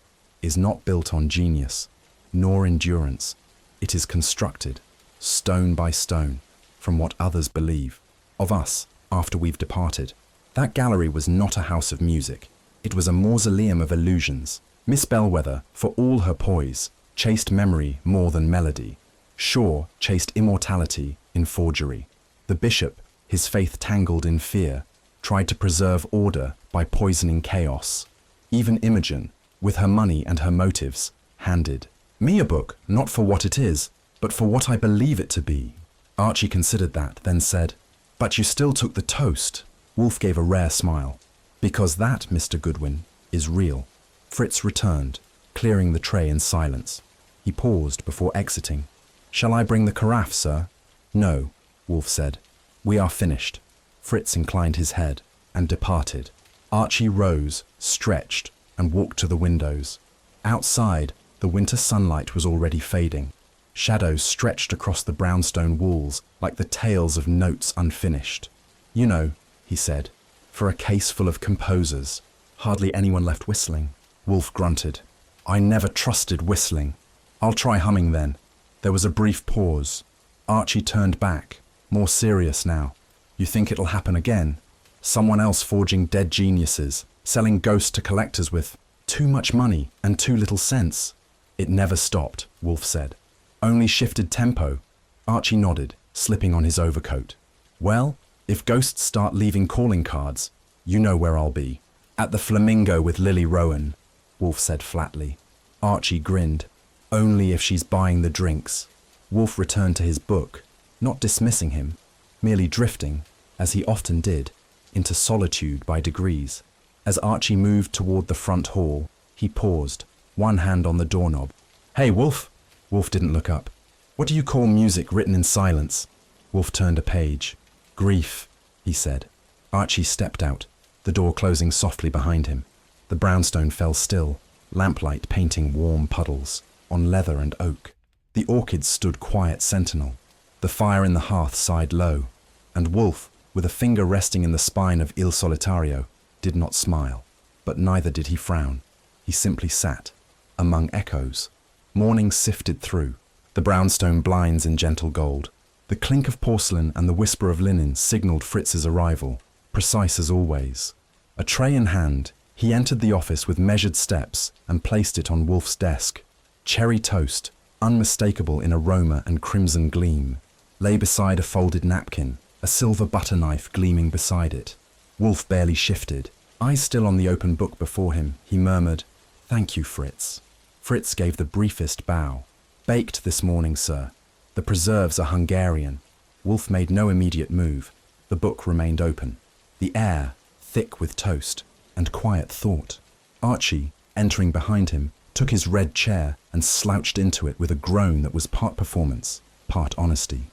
is not built on genius, nor endurance. It is constructed, stone by stone, from what others believe, of us, after we've departed. That gallery was not a house of music. It was a mausoleum of illusions. Miss Bellwether, for all her poise, chased memory more than melody. Shaw chased immortality in forgery. The bishop, his faith tangled in fear, tried to preserve order by poisoning chaos. Even Imogen, with her money and her motives, handed me a book, not for what it is, but for what I believe it to be. Archie considered that, then said, But you still took the toast. Wolfe gave a rare smile. Because that, Mr. Goodwin, is real. Fritz returned, clearing the tray in silence. He paused before exiting. Shall I bring the carafe, sir? No, Wolfe said. We are finished. Fritz inclined his head and departed. Archie rose, stretched, and walked to the windows. Outside, the winter sunlight was already fading. Shadows stretched across the brownstone walls like the tails of notes unfinished. You know, he said, for a case full of composers, hardly anyone left whistling. Wolfe grunted. I never trusted whistling. I'll try humming then. There was a brief pause. Archie turned back, more serious now. You think it'll happen again? Someone else forging dead geniuses, selling ghosts to collectors with too much money and too little sense. It never stopped, Wolfe said. Only shifted tempo. Archie nodded, slipping on his overcoat. Well, if ghosts start leaving calling cards, you know where I'll be. At the Flamingo with Lily Rowan, Wolfe said flatly. Archie grinned. Only if she's buying the drinks. Wolfe returned to his book, not dismissing him, merely drifting, as he often did, into solitude by degrees. As Archie moved toward the front hall, he paused, one hand on the doorknob. Hey, Wolfe! Wolfe didn't look up. What do you call music written in silence? Wolfe turned a page. Grief, he said. Archie stepped out. the door closing softly behind him. The brownstone fell still, lamplight painting warm puddles on leather and oak. The orchids stood quiet sentinel. The fire in the hearth sighed low, and Wolfe, with a finger resting in the spine of Il Solitario, did not smile. But neither did he frown. He simply sat, among echoes. Morning sifted through, the brownstone blinds in gentle gold. The clink of porcelain and the whisper of linen signalled Fritz's arrival, precise as always. A tray in hand, he entered the office with measured steps and placed it on Wolfe's desk. Cherry toast, unmistakable in aroma and crimson gleam, lay beside a folded napkin, a silver butter knife gleaming beside it. Wolfe barely shifted. Eyes still on the open book before him, he murmured, "Thank you, Fritz." Fritz gave the briefest bow. "Baked this morning, sir. The preserves are Hungarian." Wolfe made no immediate move. The book remained open. The air, thick with toast and quiet thought. Archie, entering behind him, took his red chair and slouched into it with a groan that was part performance, part honesty.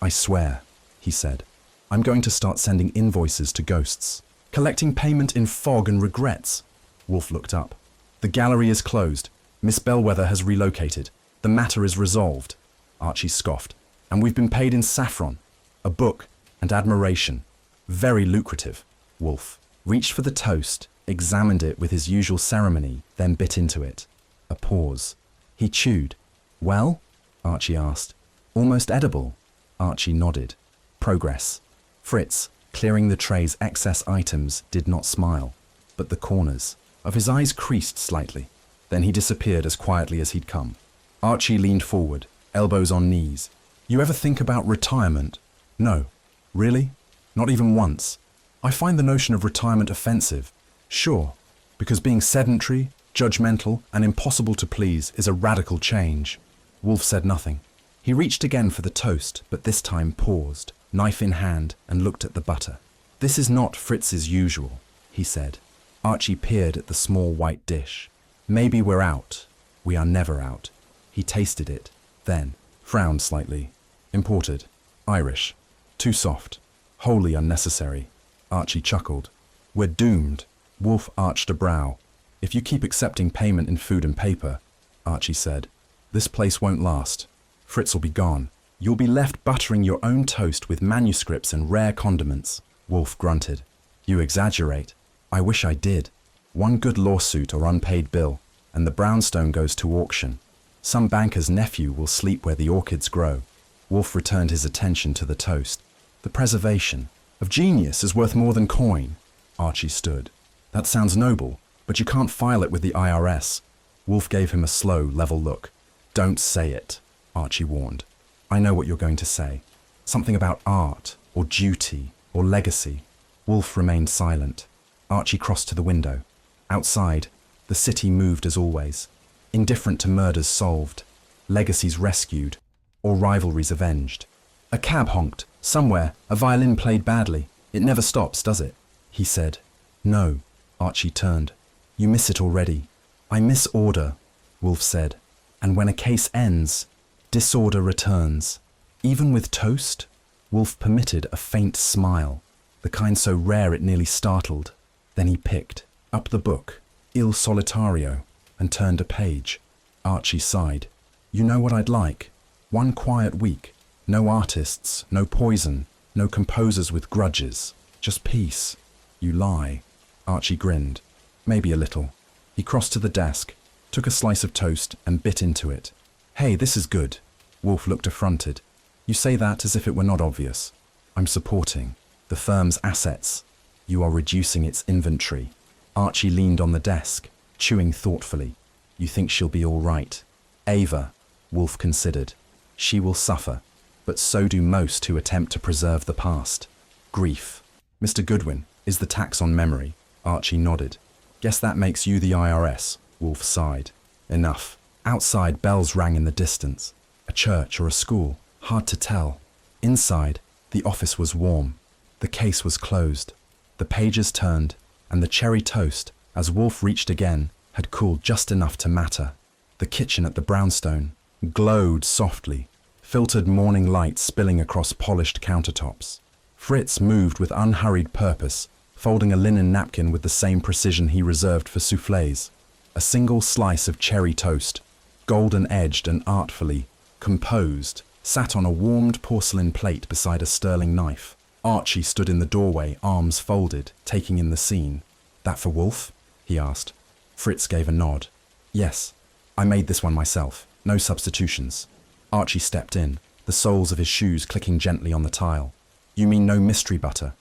"I swear," he said, "I'm going to start sending invoices to ghosts. Collecting payment in fog and regrets." Wolfe looked up. "The gallery is closed. Miss Bellwether has relocated. The matter is resolved." Archie scoffed. "And we've been paid in saffron, a book, and admiration. Very lucrative." Wolfe reached for the toast, examined it with his usual ceremony, then bit into it. A pause. He chewed. "Well?" Archie asked. "Almost edible." Archie nodded. "Progress." Fritz, clearing the tray's excess items, did not smile, but the corners of his eyes creased slightly. Then he disappeared as quietly as he'd come. Archie leaned forward, elbows on knees. "You ever think about retirement?" "No." "Really? Not even once?" "I find the notion of retirement offensive." "Sure, because being sedentary, judgmental, and impossible to please is a radical change." Wolfe said nothing. He reached again for the toast, but this time paused, knife in hand, and looked at the butter. "This is not Fritz's usual," he said. Archie peered at the small white dish. "Maybe we're out." "We are never out." He tasted it, then frowned slightly. "Imported. Irish. Too soft. Wholly unnecessary." Archie chuckled. "We're doomed." Wolfe arched a brow. "If you keep accepting payment in food and paper," Archie said, "this place won't last. Fritz will be gone. You'll be left buttering your own toast with manuscripts and rare condiments." Wolfe grunted. "You exaggerate." "I wish I did. One good lawsuit or unpaid bill, and the brownstone goes to auction. Some banker's nephew will sleep where the orchids grow." Wolfe returned his attention to the toast. "The preservation of genius is worth more than coin." Archie stood. "That sounds noble, but you can't file it with the IRS." Wolfe gave him a slow, level look. "Don't say it," Archie warned. "I know what you're going to say. Something about art, or duty, or legacy." Wolfe remained silent. Archie crossed to the window. Outside, the city moved as always, indifferent to murders solved, legacies rescued, or rivalries avenged. A cab honked. Somewhere, a violin played badly. "It never stops, does it?" he said. "No." Archie turned. "You miss it already." "I miss order," Wolfe said. "And when a case ends, disorder returns." "Even with toast?" Wolfe permitted a faint smile, the kind so rare it nearly startled. Then he picked up the book, Il Solitario, and turned a page. Archie sighed. "You know what I'd like? One quiet week. No artists, no poison, no composers with grudges. Just peace." "You lie." Archie grinned. "Maybe a little." He crossed to the desk, took a slice of toast and bit into it. "Hey, this is good." Wolfe looked affronted. "You say that as if it were not obvious." "I'm supporting the firm's assets. You are reducing its inventory." Archie leaned on the desk, chewing thoughtfully. "You think she'll be all right?" "Ava," Wolfe considered. "She will suffer, but so do most who attempt to preserve the past. Grief. Mr. Goodwin, is the tax on memory?" Archie nodded. "Guess that makes you the IRS," Wolfe sighed. "Enough." Outside, bells rang in the distance. A church or a school, hard to tell. Inside, the office was warm. The case was closed. The pages turned, and the cherry toast, as Wolfe reached again, had cooled just enough to matter. The kitchen at the brownstone glowed softly, filtered morning light spilling across polished countertops. Fritz moved with unhurried purpose, folding a linen napkin with the same precision he reserved for soufflés. A single slice of cherry toast, golden-edged and artfully composed, sat on a warmed porcelain plate beside a sterling knife. Archie stood in the doorway, arms folded, taking in the scene. "That for Wolfe?" he asked. Fritz gave a nod. "Yes, I made this one myself. No substitutions." Archie stepped in, the soles of his shoes clicking gently on the tile. "You mean no mystery butter?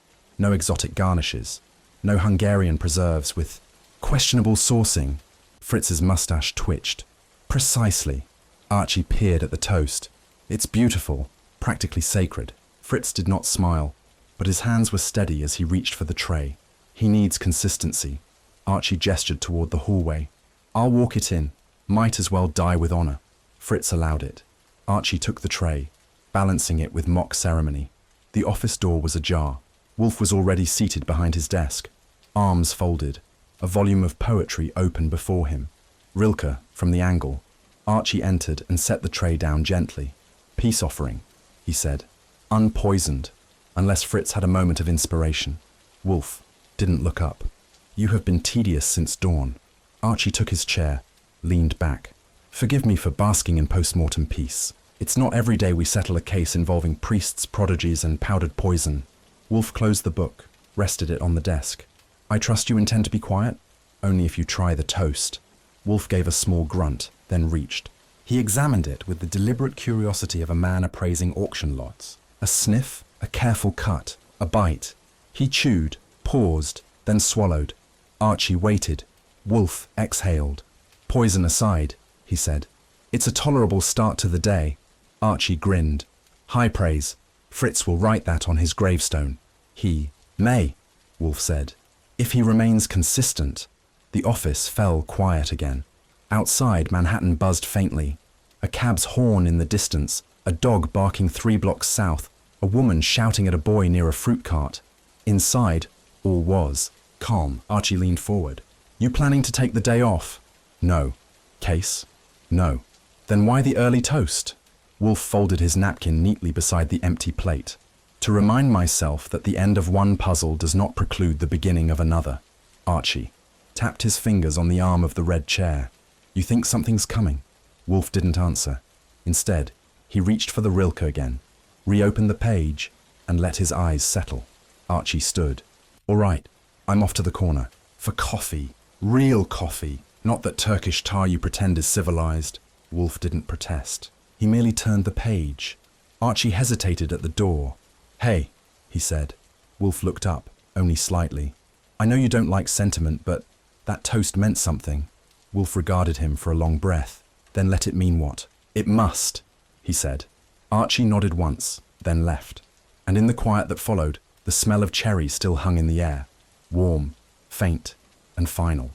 No exotic garnishes? No Hungarian preserves with questionable sourcing?" Fritz's mustache twitched. "Precisely." Archie peered at the toast. "It's beautiful, practically sacred." Fritz did not smile, but his hands were steady as he reached for the tray. "He needs consistency." Archie gestured toward the hallway. "I'll walk it in. Might as well die with honor." Fritz allowed it. Archie took the tray, balancing it with mock ceremony. The office door was ajar. Wolfe was already seated behind his desk, arms folded, a volume of poetry open before him. Rilke, from the angle. Archie entered and set the tray down gently. "Peace offering," he said. "Unpoisoned, unless Fritz had a moment of inspiration." Wolfe didn't look up. "You have been tedious since dawn." Archie took his chair, leaned back. "Forgive me for basking in post-mortem peace. It's not every day we settle a case involving priests, prodigies, and powdered poison." Wolfe closed the book, rested it on the desk. "I trust you intend to be quiet? Only if you try the toast." Wolfe gave a small grunt, then reached. He examined it with the deliberate curiosity of a man appraising auction lots. A sniff, a careful cut, a bite. He chewed, paused, then swallowed. Archie waited. Wolfe exhaled. "Poison aside," he said. "It's a tolerable start to the day." Archie grinned. "High praise. Fritz will write that on his gravestone." "He may," Wolfe said, "if he remains consistent." The office fell quiet again. Outside, Manhattan buzzed faintly. A cab's horn in the distance, a dog barking 3 blocks south, a woman shouting at a boy near a fruit cart. Inside, all was calm. Archie leaned forward. "You planning to take the day off?" "No." "Case?" "No." "Then why the early toast?" Wolfe folded his napkin neatly beside the empty plate. "To remind myself that the end of one puzzle does not preclude the beginning of another." Archie tapped his fingers on the arm of the red chair. "You think something's coming?" Wolfe didn't answer. Instead, he reached for the Rilke again, reopened the page, and let his eyes settle. Archie stood. "All right, I'm off to the corner. For coffee. Real coffee. Not that Turkish tar you pretend is civilized." Wolfe didn't protest. He merely turned the page. Archie hesitated at the door. "Hey," he said. Wolfe looked up, only slightly. "I know you don't like sentiment, but that toast meant something." Wolfe regarded him for a long breath, then let it mean what? "It must," he said. Archie nodded once, then left. And in the quiet that followed, the smell of cherry still hung in the air, warm, faint, and final.